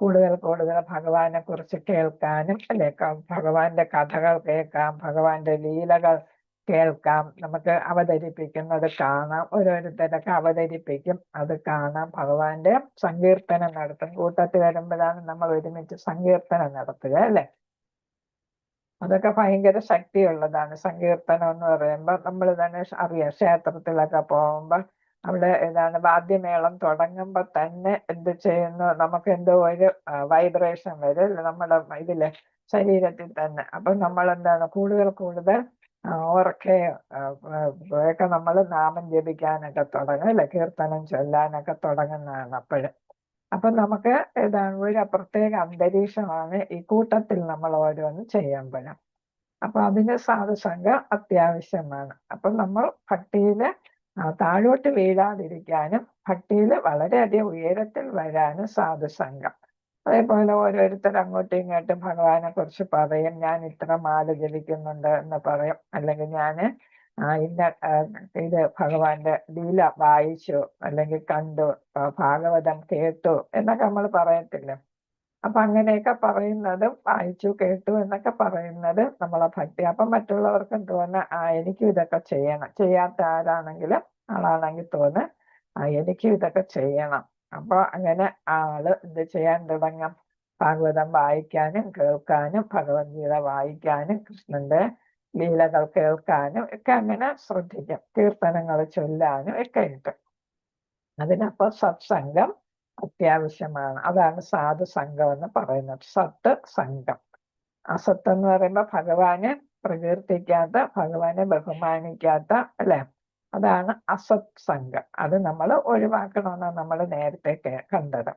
കൂടുതൽ ഭഗവാനെ കുറിച്ച് കേൾക്കാനും അല്ലെ, ഭഗവാന്റെ കഥകൾ കേൾക്കാം, ഭഗവാന്റെ ലീലകൾ കേൾക്കാം, നമുക്ക് അവതരിപ്പിക്കുന്നത് കാണാം. ഓരോരുത്തരൊക്കെ അവതരിപ്പിക്കും, അത് കാണാം. ഭഗവാന്റെ സങ്കീർത്തനം നടത്തും. കൂട്ടത്തിൽ വരുമ്പോഴാണ് നമ്മൾ ഒരുമിച്ച് സങ്കീർത്തനം നടത്തുക അല്ലെ. അതൊക്കെ ഭയങ്കര ശക്തിയുള്ളതാണ്. സങ്കീർത്തനം എന്ന് പറയുമ്പോൾ നമ്മൾ തന്നെ അറിയാം, ക്ഷേത്രത്തിലൊക്കെ പോകുമ്പോൾ അവിടെ ഏതാണ് വാദ്യമേളം തുടങ്ങുമ്പോൾ തന്നെ എന്ത് ചെയ്യുന്നു, നമുക്ക് എന്തോ ഒരു വൈബ്രേഷൻ വരും അല്ലേ നമ്മുടെ ഇതില് ശരീരത്തിൽ തന്നെ. അപ്പൊ നമ്മൾ എന്താണ് കൂടുതൽ കൂടുതൽ ഉറക്കെ ഒക്കെ നമ്മൾ നാമം ജപിക്കാനൊക്കെ തുടങ്ങും അല്ലെ, കീർത്തനം ചൊല്ലാനൊക്കെ തുടങ്ങുന്നതാണ് അപ്പോഴും. അപ്പൊ നമുക്ക് ഏതാണ് ഒരു പ്രത്യേക അന്തരീക്ഷമാണ് ഈ കൂട്ടത്തിൽ നമ്മൾ ഓരോന്നും ചെയ്യുമ്പോഴും. അപ്പൊ അതിന് സാധുസംഘം അത്യാവശ്യമാണ്. അപ്പൊ നമ്മൾ ഭക്തിയില് താഴോട്ട് വീഴാതിരിക്കാനും ഭക്തിയിൽ വളരെയധികം ഉയരത്തിൽ വരാനും സാധുസംഘം. അതേപോലെ ഓരോരുത്തർ അങ്ങോട്ടും ഇങ്ങോട്ടും ഭഗവാനെ കുറിച്ച് പറയും, ഞാൻ ഇത്ര മാല ജപിക്കുന്നുണ്ട് എന്ന് പറയും, അല്ലെങ്കിൽ ഞാൻ ഇന്ന ഇത് ഭഗവാന്റെ ലീല വായിച്ചു അല്ലെങ്കിൽ കണ്ടു, ഭാഗവതം കേട്ടു എന്നൊക്കെ നമ്മൾ പറയത്തില്ല. അപ്പൊ അങ്ങനെയൊക്കെ പറയുന്നതും വായിച്ചു കേട്ടു എന്നൊക്കെ പറയുന്നത് നമ്മളെ ഭക്തി. അപ്പൊ മറ്റുള്ളവർക്കും തോന്നുക എനിക്കും ഇതൊക്കെ ചെയ്യണം, ചെയ്യാത്ത ആളാണെങ്കിൽ തോന്നുക എനിക്കും ഇതൊക്കെ ചെയ്യണം. അപ്പൊ അങ്ങനെ ആള് എന്ത് ചെയ്യാൻ തുടങ്ങും, ഭാഗവതം വായിക്കാനും കേൾക്കാനും ഭഗവത്ഗീത വായിക്കാനും കൃഷ്ണന്റെ ലീലകൾ കേൾക്കാനും ഒക്കെ അങ്ങനെ ശ്രദ്ധിക്കും, കീർത്തനങ്ങൾ ചൊല്ലാനും ഒക്കെ ഉണ്ട്. അതിനപ്പോ സത്സംഗം അത്യാവശ്യമാണ്. അതാണ് സാധുസംഘം എന്ന് പറയുന്നത്. സത്ത് സംഘം. അസത്ത് എന്ന് പറയുമ്പോൾ ഭഗവാനെ പ്രകീർത്തിക്കാത്ത, ഭഗവാനെ ബഹുമാനിക്കാത്ത അല്ലെ, അതാണ് അസത് സംഘം. അത് നമ്മൾ ഒഴിവാക്കണമെന്നാണ് നമ്മൾ നേരത്തെ കണ്ടത്.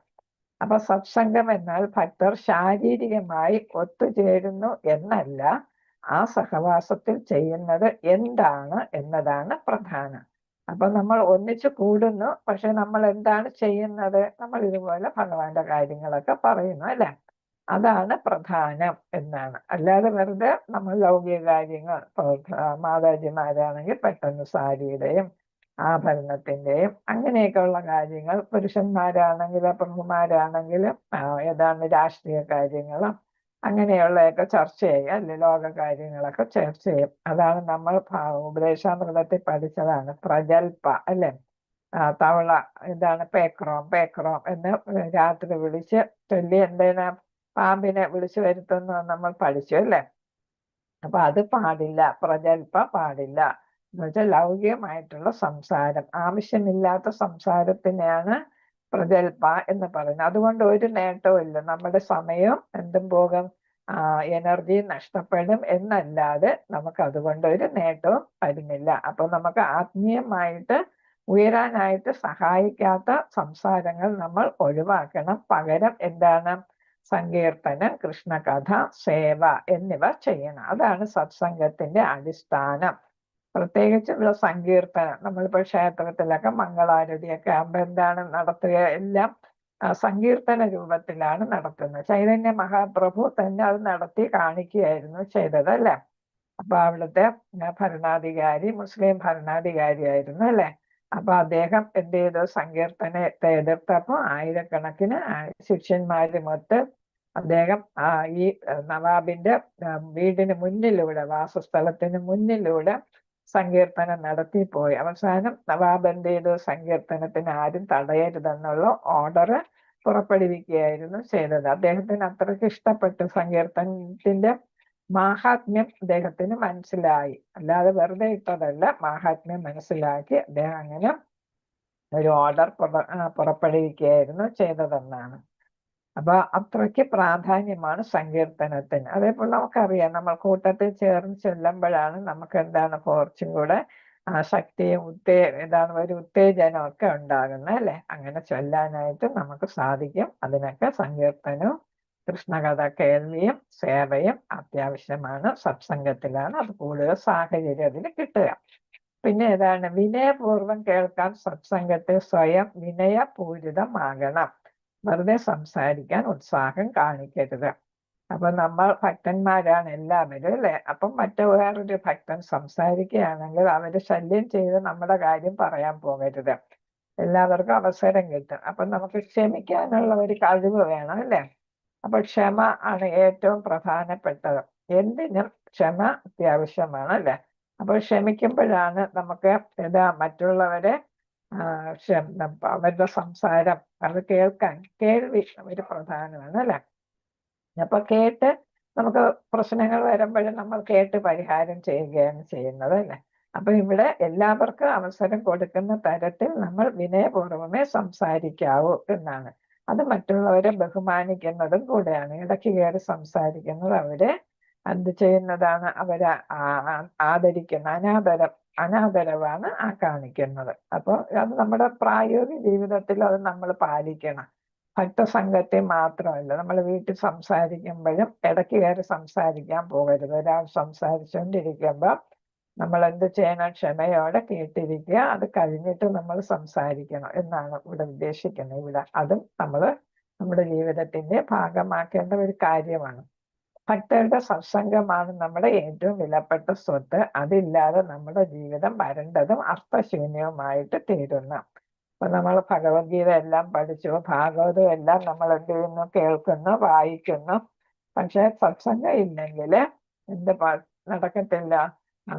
അപ്പൊ സത്സംഗം എന്നാൽ ഭക്തർ ശാരീരികമായി ഒത്തുചേരുന്നു എന്നല്ല, ആ സഹവാസത്തിൽ ചെയ്യുന്നത് എന്താണ് എന്നതാണ് പ്രധാനം. അപ്പൊ നമ്മൾ ഒന്നിച്ചു കൂടുന്നു, പക്ഷെ നമ്മൾ എന്താണ് ചെയ്യുന്നത്, നമ്മൾ ഇതുപോലെ ഭഗവാന്റെ കാര്യങ്ങളൊക്കെ പറയുന്നു അല്ലെ, അതാണ് പ്രധാനം എന്നാണ്. അല്ലാതെ വെറുതെ നമ്മൾ ലൗകിക കാര്യങ്ങൾ, മാതാജിമാരാണെങ്കിൽ പെട്ടെന്ന് സാരിയുടെയും ആഭരണത്തിന്റെയും അങ്ങനെയൊക്കെയുള്ള കാര്യങ്ങൾ, പുരുഷന്മാരാണെങ്കിൽ പ്രഭുമാരാണെങ്കിലും ഏതാണ് രാഷ്ട്രീയ കാര്യങ്ങളും അങ്ങനെയുള്ളതൊക്കെ ചർച്ച ചെയ്യും അല്ലെ, ലോക കാര്യങ്ങളൊക്കെ ചർച്ച ചെയ്യും. അതാണ് നമ്മൾ ഉപദേശാമൃതത്തിൽ പഠിച്ചതാണ് പ്രജൽപ അല്ലെ. തവള എന്താണ് പേക്രോം എന്ന് രാത്രി വിളിച്ച് ചൊല്ലി എന്തിനാ പാമ്പിനെ വിളിച്ചു വരുത്തുന്നു നമ്മൾ പഠിച്ചു അല്ലെ. അപ്പൊ അത് പാടില്ല, പ്രജൽപ പാടില്ല എന്ന് വെച്ചാൽ ലൗകികമായിട്ടുള്ള സംസാരം, ആവശ്യമില്ലാത്ത സംസാരത്തിനെയാണ് പ്രജൽപ എന്ന് പറയുന്നത്. അതുകൊണ്ട് ഒരു നേട്ടവും ഇല്ല, നമ്മുടെ സമയം എന്തും പോകും, എനർജി നഷ്ടപ്പെടും എന്നല്ലാതെ നമുക്ക് അതുകൊണ്ട് ഒരു നേട്ടവും വരുന്നില്ല. അപ്പൊ നമുക്ക് ആത്മീയമായിട്ട് ഉയരാനായിട്ട് സഹായിക്കാത്ത സംസാരങ്ങൾ നമ്മൾ ഒഴിവാക്കണം. പകരം എന്താണ്, സങ്കീർത്തനം, കൃഷ്ണകഥ, സേവ എന്നിവ ചെയ്യണം. അതാണ് സത്സംഗത്തിന്റെ അടിസ്ഥാനം. പ്രത്യേകിച്ചുള്ള സങ്കീർത്തനം, നമ്മളിപ്പോ ക്ഷേത്രത്തിലൊക്കെ മംഗളാരതിയൊക്കെ ആകുമ്പോ എന്താണ് നടത്തുക, എല്ലാം സങ്കീർത്തന രൂപത്തിലാണ് നടത്തുന്നത്. ചൈതന്യ മഹാപ്രഭു തന്നെ അത് നടത്തി കാണിക്കുകയായിരുന്നു ചെയ്തത് അല്ലെ. അപ്പൊ അവിടുത്തെ ഭരണാധികാരി മുസ്ലിം ഭരണാധികാരിയായിരുന്നു അല്ലെ. അപ്പൊ അദ്ദേഹം എന്ത് ചെയ്തു, സങ്കീർത്തനത്തെ എതിർത്തപ്പോ ആയിരക്കണക്കിന് ശിഷ്യന്മാരുമൊത്ത് അദ്ദേഹം ഈ നവാബിന്റെ വീടിന് മുന്നിലൂടെ, വാസസ്ഥലത്തിന് മുന്നിലൂടെ സങ്കീർത്തനം നടത്തി പോയി. അവസാനം നവാബ് എന്ത് ചെയ്തു, സങ്കീർത്തനത്തിന് ആരും തടയരുതെന്നുള്ള ഓർഡർ പുറപ്പെടുവിക്കുകയായിരുന്നു ചെയ്തത്. അദ്ദേഹത്തിന് അത്രയ്ക്ക് ഇഷ്ടപ്പെട്ടു, സങ്കീർത്തനത്തിന്റെ മാഹാത്മ്യം അദ്ദേഹത്തിന് മനസ്സിലായി, അല്ലാതെ വെറുതെ ഇട്ടതല്ല, മാഹാത്മ്യം മനസ്സിലാക്കി അദ്ദേഹം അങ്ങനെ ഒരു ഓർഡർ പുറപ്പെടുവിക്കുകയായിരുന്നു ചെയ്തതെന്നാണ്. അപ്പൊ അത്രയ്ക്ക് പ്രാധാന്യമാണ് സങ്കീർത്തനത്തിന്. അതേപോലെ നമുക്കറിയാം, നമ്മൾ കൂട്ടത്തിൽ ചേർന്ന് ചെല്ലുമ്പോഴാണ് നമുക്ക് എന്താണ് കുറച്ചും കൂടെ ശക്തിയും ഒരു ഉത്തേജനമൊക്കെ ഉണ്ടാകുന്നത് അല്ലെ. അങ്ങനെ ചൊല്ലാനായിട്ട് നമുക്ക് സാധിക്കും. അതിനൊക്കെ സങ്കീർത്തനവും കൃഷ്ണകഥ കേൾവിയും സേവയും അത്യാവശ്യമാണ്. സത്സംഗത്തിലാണ് അത് കൂടുതൽ സാഹചര്യം അതിന് കിട്ടുക. പിന്നെ ഏതാണ്, വിനയപൂർവ്വം കേൾക്കാൻ സത്സംഗത്തിൽ സ്വയം വിനയപൂരിതമാകണം. വെറുതെ സംസാരിക്കാൻ ഉത്സാഹം കാണിക്കരുത്. അപ്പൊ നമ്മൾ ഭക്തന്മാരാണ് എല്ലാവരും അല്ലെ. അപ്പം വേറൊരു ഭക്തൻ സംസാരിക്കുകയാണെങ്കിൽ അവര് ശല്യം ചെയ്ത് നമ്മുടെ കാര്യം പറയാൻ പോകരുത്. എല്ലാവർക്കും അവസരം കിട്ടും. അപ്പൊ നമുക്ക് ക്ഷമിക്കാനുള്ള ഒരു കഴിവ് വേണം അല്ലെ. അപ്പൊ ക്ഷമ ആണ് ഏറ്റവും പ്രധാനപ്പെട്ടത്. എന്തിനും ക്ഷമ അത്യാവശ്യമാണ് അല്ലെ. അപ്പോൾ ക്ഷമിക്കുമ്പോഴാണ് നമുക്ക് മറ്റുള്ളവരെ അവരുടെ സംസാരം അത് കേൾക്കാൻ, കേൾവി ഒരു പ്രധാനമാണ് അല്ലെ. അപ്പൊ കേട്ട് നമുക്ക് പ്രശ്നങ്ങൾ വരുമ്പോഴും നമ്മൾ കേട്ട് പരിഹാരം ചെയ്യുകയാണ് ചെയ്യുന്നത് അല്ലേ. അപ്പൊ ഇവിടെ എല്ലാവർക്കും അവസരം കൊടുക്കുന്ന തരത്തിൽ നമ്മൾ വിനയപൂർവ്വമേ സംസാരിക്കാവൂ എന്നാണ്. അത് മറ്റുള്ളവരെ ബഹുമാനിക്കുന്നതും കൂടെയാണ്. ഇടയ്ക്ക് കയറി സംസാരിക്കുന്നത് അവരെ എന്ത് ചെയ്യുന്നതാണ്, അവരെ ആദരിക്കുന്ന അനാദരവാണ് ആ കാണിക്കുന്നത്. അപ്പോൾ അത് നമ്മുടെ പ്രായോഗിക ജീവിതത്തിൽ അത് നമ്മൾ പാലിക്കണം. ഭക്തസംഘത്തിൽ മാത്രമല്ല, നമ്മൾ വീട്ടിൽ സംസാരിക്കുമ്പോഴും ഇടയ്ക്ക് കയറി സംസാരിക്കാൻ പോകരുത്. ഒരാൾ സംസാരിച്ചുകൊണ്ടിരിക്കുമ്പോൾ നമ്മൾ എന്ത് ചെയ്യണം, ക്ഷമയോടെ കേട്ടിരിക്കുക, അത് കഴിഞ്ഞിട്ട് നമ്മൾ സംസാരിക്കണം എന്നാണ് ഇവിടെ ഉദ്ദേശിക്കുന്നത്. ഇവിടെ അതും നമ്മൾ നമ്മുടെ ജീവിതത്തിന്റെ ഭാഗമാക്കേണ്ട ഒരു കാര്യമാണ്. ഭക്തരുടെ സത്സംഗമാണ് നമ്മുടെ ഏറ്റവും വിലപ്പെട്ട സ്വത്ത്. അതില്ലാതെ നമ്മുടെ ജീവിതം വരണ്ടതും അർത്ഥശൂന്യവുമായിട്ട് തീരുന്നു. അപ്പൊ നമ്മൾ ഭഗവത്ഗീത എല്ലാം പഠിച്ചു, ഭാഗവതം എല്ലാം നമ്മൾ എന്ത് ചെയ്യുന്നു, കേൾക്കുന്നു, വായിക്കുന്നു. പക്ഷെ സത്സംഗം ഇല്ലെങ്കിൽ എന്ത് നടക്കത്തില്ല,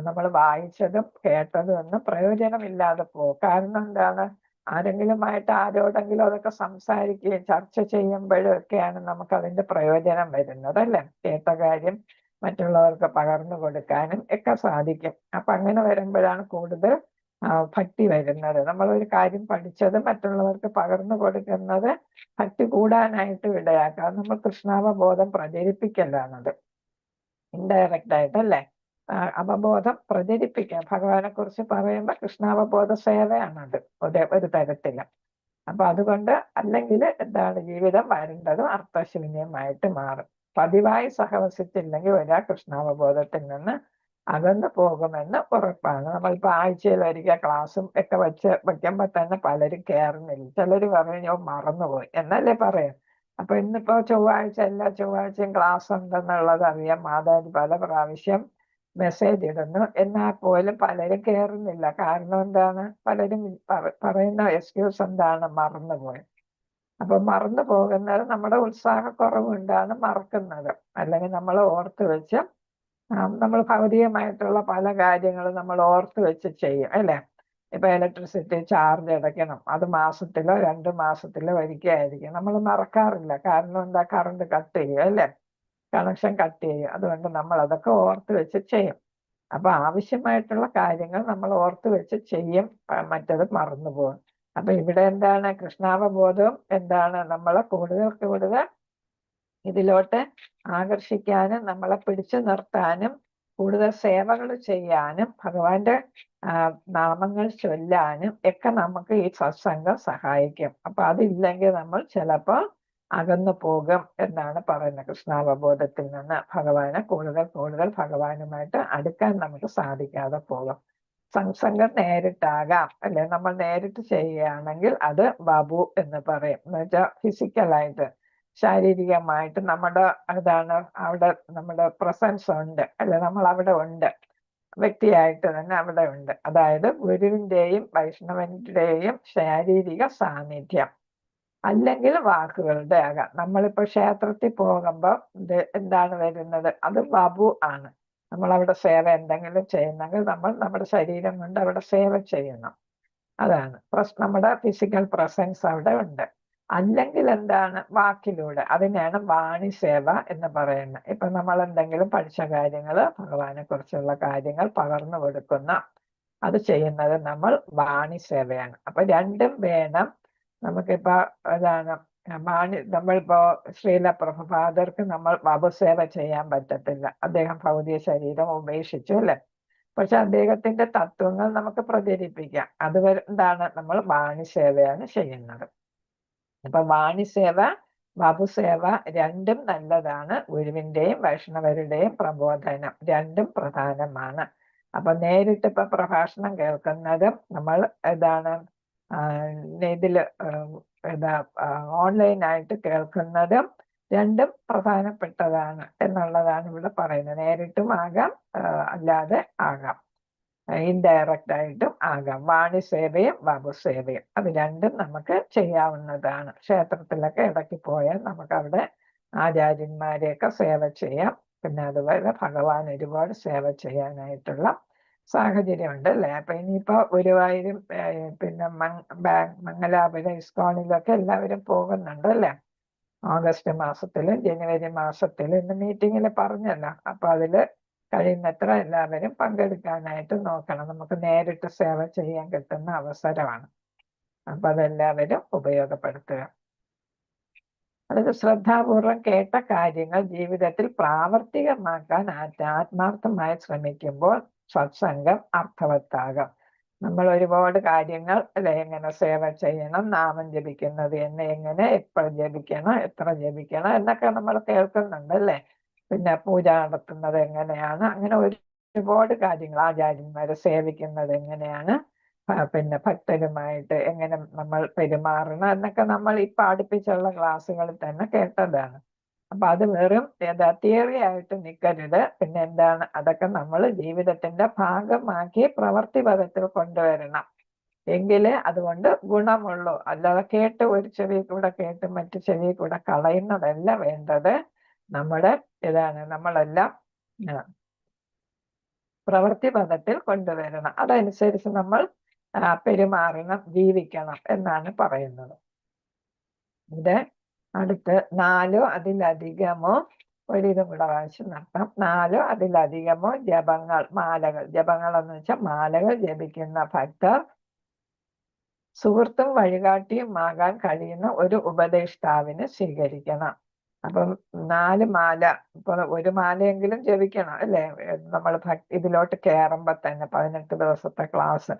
നമ്മൾ വായിച്ചതും കേട്ടതും ഒന്നും പ്രയോജനമില്ലാതെ പോകും. കാരണം എന്താണ്, ആരെങ്കിലുമായിട്ട് ആരോടെങ്കിലും അതൊക്കെ സംസാരിക്കുകയും ചർച്ച ചെയ്യുമ്പോഴും ഒക്കെയാണ് നമുക്ക് അതിന്റെ പ്രയോജനം വരുന്നത് അല്ലേ. കേട്ട കാര്യം മറ്റുള്ളവർക്ക് പകർന്നു കൊടുക്കാനും ഒക്കെ സാധിക്കും. അപ്പൊ അങ്ങനെ വരുമ്പോഴാണ് കൂടുതൽ ഭക്തി വരുന്നത്. നമ്മളൊരു കാര്യം പഠിച്ചത് മറ്റുള്ളവർക്ക് പകർന്നു കൊടുക്കുന്നത് ഭക്തി കൂടാനായിട്ട് ഇടയാക്കാം. നമ്മൾ കൃഷ്ണാവബോധം പ്രചരിപ്പിക്കലാണത്, ഇൻഡയറക്റ്റ് ആയിട്ടല്ലേ. അവബോധം പ്രചരിപ്പിക്കുക, ഭഗവാനെ കുറിച്ച് പറയുമ്പോൾ കൃഷ്ണാവബോധ സേവയാണത് ഒരു തരത്തില്. അപ്പൊ അതുകൊണ്ട് അല്ലെങ്കിൽ എന്താണ്, ജീവിതം വരേണ്ടതും അർത്ഥശൂന്യമായിട്ട് മാറും. പതിവായി സഹവസിച്ചില്ലെങ്കിൽ ഒരാൾ കൃഷ്ണാവബോധത്തിൽ നിന്ന് അകന്നു പോകുമെന്ന് ഉറപ്പാണ്. നമ്മളിപ്പോ ആഴ്ചയിൽ ഒരിക്കൽ ക്ലാസ്സും ഒക്കെ വെക്കുമ്പോ തന്നെ പലരും കയറുന്നില്ല. ചിലർ പറഞ്ഞു മറന്നുപോയി എന്നല്ലേ പറയാം. അപ്പൊ ഇന്നിപ്പോ ചൊവ്വാഴ്ച എല്ലാ ചൊവ്വാഴ്ചയും ക്ലാസ് ഉണ്ടെന്നുള്ളത് അറിയാം. മാതാജി പല പ്രാവശ്യം മെസ്സേജ് ഇടുന്നു, എന്നാൽ പോലും പലരും കയറുന്നില്ല. കാരണം എന്താണ്, പലരും പറയുന്ന എക്സ്ക്യൂസ് എന്താണ്, മറന്നുപോയി. അപ്പൊ മറന്നു പോകുന്നത് നമ്മുടെ ഉത്സാഹക്കുറവുകൊണ്ടാണ് മറക്കുന്നത്. അല്ലെങ്കിൽ നമ്മൾ ഓർത്ത് വെച്ച് നമ്മൾ ഭൗതികമായിട്ടുള്ള പല കാര്യങ്ങളും നമ്മൾ ഓർത്ത് വെച്ച് ചെയ്യും അല്ലേ. ഇപ്പൊ ഇലക്ട്രിസിറ്റി ചാർജ് അടയ്ക്കണം, അത് മാസത്തിലോ 2 മാസത്തിലോ ഒരിക്കലായിരിക്കും. നമ്മൾ മറക്കാറില്ല. കാരണം എന്താ, കറണ്ട് കട്ട് ചെയ്യും അല്ലേ, കണക്ഷൻ കട്ട് ചെയ്യും. അതുകൊണ്ട് നമ്മൾ അതൊക്കെ ഓർത്ത് വെച്ച് ചെയ്യും. അപ്പൊ ആവശ്യമായിട്ടുള്ള കാര്യങ്ങൾ നമ്മൾ ഓർത്ത് വെച്ച് ചെയ്യും, മറ്റത് മറന്നുപോകും. അപ്പൊ ഇവിടെ എന്താണ്, കൃഷ്ണാവബോധവും എന്താണ്, നമ്മളെ കൂടുതൽ ഇതിലോട്ട് ആകർഷിക്കാനും നമ്മളെ പിടിച്ചു നിർത്താനും കൂടുതൽ സേവകൾ ചെയ്യാനും ഭഗവാന്റെ നാമങ്ങൾ ചൊല്ലാനും ഒക്കെ നമുക്ക് ഈ സത്സംഗം സഹായിക്കും. അപ്പൊ അതില്ലെങ്കിൽ നമ്മൾ ചിലപ്പോ അകന്നു പോകും എന്നാണ് പറയുന്നത്. കൃഷ്ണാവബോധത്തിൽ നിന്ന് ഭഗവാനെ കൂടുതൽ ഭഗവാനുമായിട്ട് അടുക്കാൻ നമുക്ക് സാധിക്കാതെ പോകും. സത്സംഗം നേരിട്ടാകാം അല്ലെ, നമ്മൾ നേരിട്ട് ചെയ്യുകയാണെങ്കിൽ അത് ബാബു എന്ന് പറയും. എന്ന് വെച്ചാൽ ഫിസിക്കലായിട്ട് ശാരീരികമായിട്ട് നമ്മുടെ അതാണ് അവിടെ നമ്മുടെ പ്രസൻസ് ഉണ്ട് അല്ലെ, നമ്മൾ അവിടെ ഉണ്ട്, വ്യക്തിയായിട്ട് തന്നെ അവിടെ ഉണ്ട്. അതായത് ഗുരുവിന്റെയും വൈഷ്ണവന്റെയും ശാരീരിക സാന്നിധ്യം. അല്ലെങ്കിൽ വാക്കുകളുടെ ആകാം. നമ്മളിപ്പോ ക്ഷേത്രത്തിൽ പോകുമ്പോൾ എന്താണ് വരുന്നത്, അത് ബാബു ആണ്. നമ്മൾ അവിടെ സേവ എന്തെങ്കിലും ചെയ്യുന്നെങ്കിൽ നമ്മൾ നമ്മുടെ ശരീരം കൊണ്ട് അവിടെ സേവ ചെയ്യണം. അതാണ് നമ്മുടെ ഫിസിക്കൽ പ്രസൻസ് അവിടെ ഉണ്ട്. അല്ലെങ്കിൽ എന്താണ്, വാക്കിലൂടെ, അതിനെയാണ് വാണി സേവ എന്ന് പറയുന്നത്. ഇപ്പൊ നമ്മൾ എന്തെങ്കിലും പഠിച്ച കാര്യങ്ങൾ, ഭഗവാനെ കുറിച്ചുള്ള കാര്യങ്ങൾ പകർന്നു കൊടുക്കുന്ന അത് ചെയ്യുന്നത് നമ്മൾ വാണി സേവയാണ്. അപ്പൊ രണ്ടും വേണം. നമുക്കിപ്പോ അതാണ് നമ്മളിപ്പോ ശ്രീല പ്രഭുപാദർക്ക് നമ്മൾ ബാബുസേവ ചെയ്യാൻ പറ്റത്തില്ല. അദ്ദേഹം ഭൗതിക ശരീരം ഉപേക്ഷിച്ചു അല്ലെ. പക്ഷെ അദ്ദേഹത്തിന്റെ തത്വങ്ങൾ നമുക്ക് പ്രചരിപ്പിക്കാം. അതുവരെ എന്താണ്, നമ്മൾ വാണിസേവയാണ് ചെയ്യുന്നത്. അപ്പൊ വാണിസേവ ബാബുസേവ രണ്ടും നല്ലതാണ്. ഗുരുവിന്റെയും വൈഷ്ണവരുടെയും പ്രബോധനം രണ്ടും പ്രധാനമാണ്. അപ്പൊ നേരിട്ട് ഇപ്പൊ പ്രഭാഷണം കേൾക്കുന്നതും നമ്മൾ ഇതാണ് ഇതില് ഓൺലൈനായിട്ട് കേൾക്കുന്നതും രണ്ടും പ്രധാനപ്പെട്ടതാണ് എന്നുള്ളതാണ് ഇവിടെ പറയുന്നത്. നേരിട്ടും ആകാം, അല്ലാതെ ആകാം, ഇൻഡയറക്റ്റ് ആയിട്ടും ആകാം. വാണിസേവയും ബാബുസേവയും അത് രണ്ടും നമുക്ക് ചെയ്യാവുന്നതാണ്. ക്ഷേത്രത്തിലൊക്കെ ഇടയ്ക്ക് പോയാൽ നമുക്ക് അവിടെ ആചാര്യന്മാരെയൊക്കെ സേവ ചെയ്യാം. പിന്നെ അതുപോലെ ഭഗവാൻ ഒരുപാട് സേവ ചെയ്യാനായിട്ടുള്ള സാഹചര്യമുണ്ട് അല്ലേ. അപ്പൊ ഇനിയിപ്പോ ഗുരുവായൂരും പിന്നെ മംഗലാപുരം ഇസ്കോണിലൊക്കെ എല്ലാവരും പോകുന്നുണ്ട് അല്ലേ. ഓഗസ്റ്റ് മാസത്തിലും ജനുവരി മാസത്തിലും ഇന്ന് മീറ്റിങ്ങിൽ പറഞ്ഞല്ലോ. അപ്പൊ അതില് കഴിയുന്നത്ര എല്ലാവരും പങ്കെടുക്കാനായിട്ട് നോക്കണം. നമുക്ക് നേരിട്ട് സേവ ചെയ്യാൻ കിട്ടുന്ന അവസരമാണ്. അപ്പൊ അതെല്ലാവരും ഉപയോഗപ്പെടുത്തുക. അതായത് ശ്രദ്ധാപൂർവം കേട്ട കാര്യങ്ങൾ ജീവിതത്തിൽ പ്രാവർത്തികമാക്കാൻ ആത്മാർത്ഥമായി ശ്രമിക്കുമ്പോൾ സത്സംഗം അർത്ഥവത്താകാം. നമ്മൾ ഒരുപാട് കാര്യങ്ങൾ അല്ലെ, എങ്ങനെ സേവ ചെയ്യണം, നാമം ജപിക്കുന്നത് എങ്ങനെ, എപ്പോൾ ജപിക്കണം, എത്ര ജപിക്കണം എന്നൊക്കെ നമ്മൾ കേൾക്കുന്നുണ്ട് അല്ലേ. പിന്നെ പൂജ നടത്തുന്നത് എങ്ങനെയാണ്, അങ്ങനെ ഒരുപാട് കാര്യങ്ങൾ, ആചാര്യന്മാരെ സേവിക്കുന്നത് എങ്ങനെയാണ്, പിന്നെ ഭക്തരുമായിട്ട് എങ്ങനെ നമ്മൾ പെരുമാറണം എന്നൊക്കെ നമ്മൾ ഇപ്പൊ അടുപ്പിച്ചുള്ള ക്ലാസ്സുകളിൽ തന്നെ കേട്ടതാണ്. അപ്പൊ അത് വെറും തിയറി ആയിട്ട് നിൽക്കരുത്. പിന്നെ എന്താണ്, അതൊക്കെ നമ്മൾ ജീവിതത്തിന്റെ ഭാഗമാക്കി പ്രവൃത്തി പദത്തിൽ കൊണ്ടുവരണം. എങ്കിലേ അതുകൊണ്ട് ഗുണമുള്ളൂ. അല്ലാതെ കേട്ട് ഒരു ചെവി കൂടെ കേട്ട് മറ്റു ചെവി കൂടെ കളയുന്നതല്ല വേണ്ടത്. നമ്മുടെ നമ്മളെല്ലാം പ്രവൃത്തി പദത്തിൽ കൊണ്ടുവരണം. അതനുസരിച്ച് നമ്മൾ പെരുമാറണം, ജീവിക്കണം എന്നാണ് പറയുന്നത്. ഇത് അടുത്ത് 4 അതിലധികമോ, ഒരിതും കൂടെ വായിച്ച് നടത്താം. 4 അതിലധികമോ മാലകൾ എന്ന് വെച്ചാൽ മാലകൾ ജപിക്കുന്ന ഭക്തർ സുഹൃത്തും വഴികാട്ടിയും ആകാൻ കഴിയുന്ന ഒരു ഉപദേഷ്ടാവിനെ സ്വീകരിക്കണം. അപ്പം 4 മാല, ഇപ്പൊ ഒരു മാലയെങ്കിലും ജപിക്കണം അല്ലേ. നമ്മൾ ഇതിലോട്ട് കയറുമ്പോ തന്നെ 18 ദിവസത്തെ ക്ലാസ്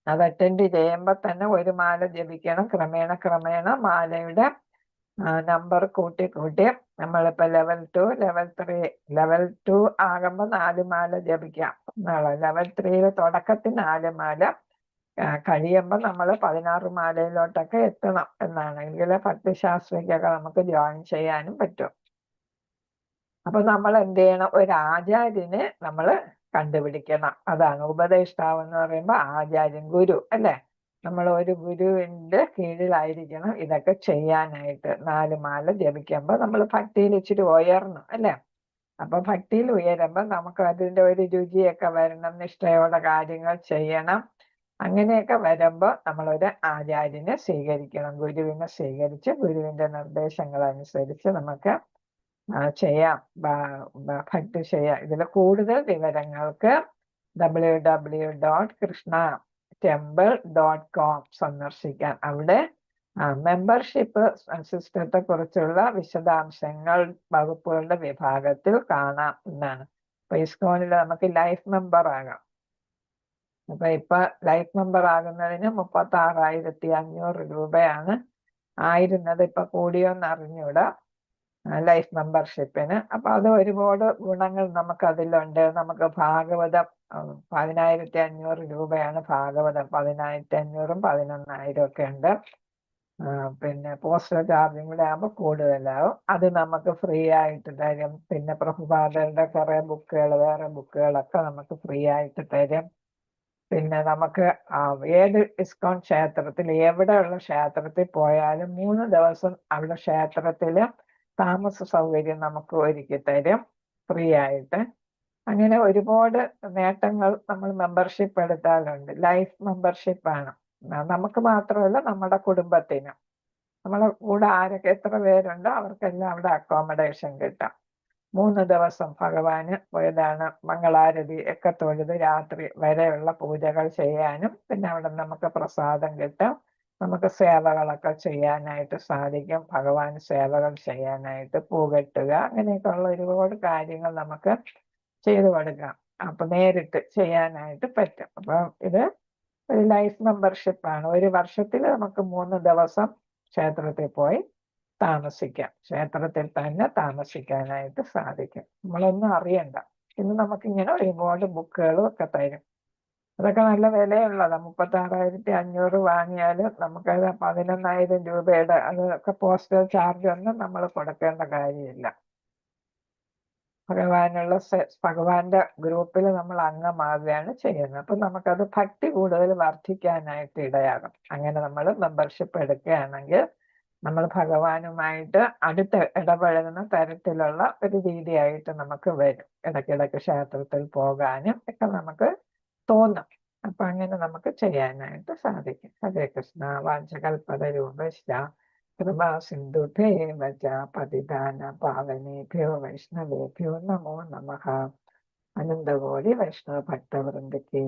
അത് അറ്റൻഡ് ചെയ്യുമ്പോ തന്നെ ഒരു മാല ജപിക്കണം. ക്രമേണ മാലയുടെ നമ്പർ കൂട്ടി നമ്മളിപ്പോ ലെവൽ 2, ലെവൽ 3, ലെവൽ 2 ആകുമ്പോ 4 മാല ജപിക്കാം. ലെവൽ 3 തുടക്കത്തിൽ 4 മാല, കഴിയുമ്പോൾ നമ്മൾ 16 മാലയിലോട്ടൊക്കെ എത്തണം എന്നാണ്. എങ്കില് ഭക്തിശാസ്ത്രയ്ക്കൊക്കെ നമുക്ക് ജോയിൻ ചെയ്യാനും പറ്റും. അപ്പൊ നമ്മൾ എന്ത് ചെയ്യണം, ഒരു ആചാര്യനെ നമ്മൾ കണ്ടുപിടിക്കണം. അതാണ് ഉപദേഷ്ടാവ് എന്ന് പറയുമ്പോൾ ആചാര്യൻ, ഗുരു അല്ലെ. നമ്മൾ ഒരു ഗുരുവിന്റെ കീഴിലായിരിക്കണം ഇതൊക്കെ ചെയ്യാനായിട്ട്. 4 മാല ജപിക്കുമ്പോൾ നമ്മൾ ഭക്തിയിൽ ഇച്ചിരി ഉയർന്നു അല്ലെ. അപ്പൊ ഭക്തിയിൽ ഉയരുമ്പോൾ നമുക്ക് അതിന്റെ ഒരു രുചിയൊക്കെ വരണം, നിഷ്ഠയോടെ കാര്യങ്ങൾ ചെയ്യണം. അങ്ങനെയൊക്കെ വരുമ്പോൾ നമ്മളൊരു ആചാര്യനെ സ്വീകരിക്കണം. ഗുരുവിനെ സ്വീകരിച്ച് ഗുരുവിന്റെ നിർദ്ദേശങ്ങൾ അനുസരിച്ച് നമുക്ക് ചെയ്യാം, ഭക്തി ചെയ്യാം. ഇതിൽ കൂടുതൽ വിവരങ്ങൾക്ക് www.krishnatemple.com സന്ദർശിക്കാം. അവിടെ മെമ്പർഷിപ്പ് സിസ്റ്റത്തെ കുറിച്ചുള്ള വിശദാംശങ്ങൾ വകുപ്പുകളുടെ വിഭാഗത്തിൽ കാണാം എന്നാണ്. ഇപ്പൊ ഇസ്കോണിൽ നമുക്ക് ലൈഫ് മെമ്പർ ആകാം. അപ്പൊ ഇപ്പൊ ലൈഫ് മെമ്പർ ആകുന്നതിന് 36,500 രൂപയാണ് ആയിരുന്നത്. ഇപ്പൊ കൂടിയോന്ന് അറിഞ്ഞൂടാ ലൈഫ് മെമ്പർഷിപ്പിന്. അപ്പൊ അത് ഒരുപാട് ഗുണങ്ങൾ നമുക്ക് അതിലുണ്ട്. നമുക്ക് ഭാഗവതം 10,500 രൂപയാണ് ഭാഗവതം. 10,500ഉം 11,000 ഒക്കെ ഉണ്ട്. പിന്നെ പോസ്റ്റൽ ചാർജും കൂടെ ആകുമ്പോൾ കൂടുതലാവും. അത് നമുക്ക് ഫ്രീ ആയിട്ട് തരും. പിന്നെ പ്രഭുപാദരുടെ കുറെ ബുക്കുകൾ, വേറെ ബുക്കുകളൊക്കെ നമുക്ക് ഫ്രീ ആയിട്ട് തരും. പിന്നെ നമുക്ക് ഏത് ഇസ്കോൺ ക്ഷേത്രത്തിൽ, എവിടെയുള്ള ക്ഷേത്രത്തിൽ പോയാലും 3 ദിവസം അവിടെ ക്ഷേത്രത്തില് താമസ സൗകര്യം നമുക്ക് ഒരുക്കി തരും ഫ്രീ ആയിട്ട്. അങ്ങനെ ഒരുപാട് നേട്ടങ്ങൾ നമ്മൾ മെമ്പർഷിപ്പ് എടുത്താലുണ്ട്. ലൈഫ് മെമ്പർഷിപ്പാണ്. നമുക്ക് മാത്രമല്ല, നമ്മുടെ കുടുംബത്തിനും. നമ്മളെ കൂടെ ആരൊക്കെ എത്ര പേരുണ്ടോ അവർക്കെല്ലാം അവിടെ അക്കോമഡേഷൻ കിട്ടാം. 3 ദിവസം ഭഗവാന് മംഗളാരതി ഒക്കെ തൊഴുത് രാത്രി വരെയുള്ള പൂജകൾ ചെയ്യാനും, പിന്നെ അവിടെ നമുക്ക് പ്രസാദം കിട്ടും. നമുക്ക് സേവകളൊക്കെ ചെയ്യാനായിട്ട് സാധിക്കും. ഭഗവാൻ സേവകൾ ചെയ്യാനായിട്ട്, പൂകെട്ടുക, അങ്ങനെയൊക്കെ ഉള്ള ഒരുപാട് കാര്യങ്ങൾ നമുക്ക് ചെയ്തു കൊടുക്കാം. അപ്പൊ നേരിട്ട് ചെയ്യാനായിട്ട് പറ്റും. അപ്പൊ ഇത് ഒരു ലൈഫ് മെമ്പർഷിപ്പാണ്. ഒരു വർഷത്തിൽ നമുക്ക് 3 ദിവസം ക്ഷേത്രത്തിൽ പോയി താമസിക്കാം. ക്ഷേത്രത്തിൽ തന്നെ താമസിക്കാനായിട്ട് സാധിക്കും. നമ്മളൊന്നും അറിയണ്ട. ഇന്ന് നമുക്കിങ്ങനെ ഒരുപാട് ബുക്കുകളും ഒക്കെ തരും. അതൊക്കെ നല്ല വിലയുള്ളതാണ്. 36,500 വാങ്ങിയാലും നമുക്കത് 11,000 രൂപയുടെ അതൊക്കെ പോസ്റ്റൽ ചാർജ് ഒന്നും നമ്മൾ കൊടുക്കേണ്ട കാര്യമില്ല. ഭഗവാന്റെ ഗ്രൂപ്പിൽ നമ്മൾ അംഗമാകുകയാണ് ചെയ്യുന്നത്. അപ്പൊ നമുക്കത് ഭക്തി കൂടുതൽ വർദ്ധിക്കാനായിട്ട് ഇടയാകും. അങ്ങനെ നമ്മൾ മെമ്പർഷിപ്പ് എടുക്കുകയാണെങ്കിൽ നമ്മൾ ഭഗവാനുമായിട്ട് അടുത്ത് ഇടപഴകുന്ന തരത്തിലുള്ള ഒരു രീതിയായിട്ട് നമുക്ക് വരും. ഇടയ്ക്കിടയ്ക്ക് ക്ഷേത്രത്തിൽ പോകാനും ഒക്കെ നമുക്ക് തോന്നും. അപ്പൊ അങ്ങനെ നമുക്ക് ചെയ്യാനായിട്ട് സാധിക്കും. ഹരേ കൃഷ്ണ. വാഞ്ചകൽപതരൂപശ്ച कृपा सिन्धुभ्येव च पतितान पावनेभ्यो वैष्णवेभ्यो नमो नमः। आनंद गौरी वैष्णव भक्त वृंद की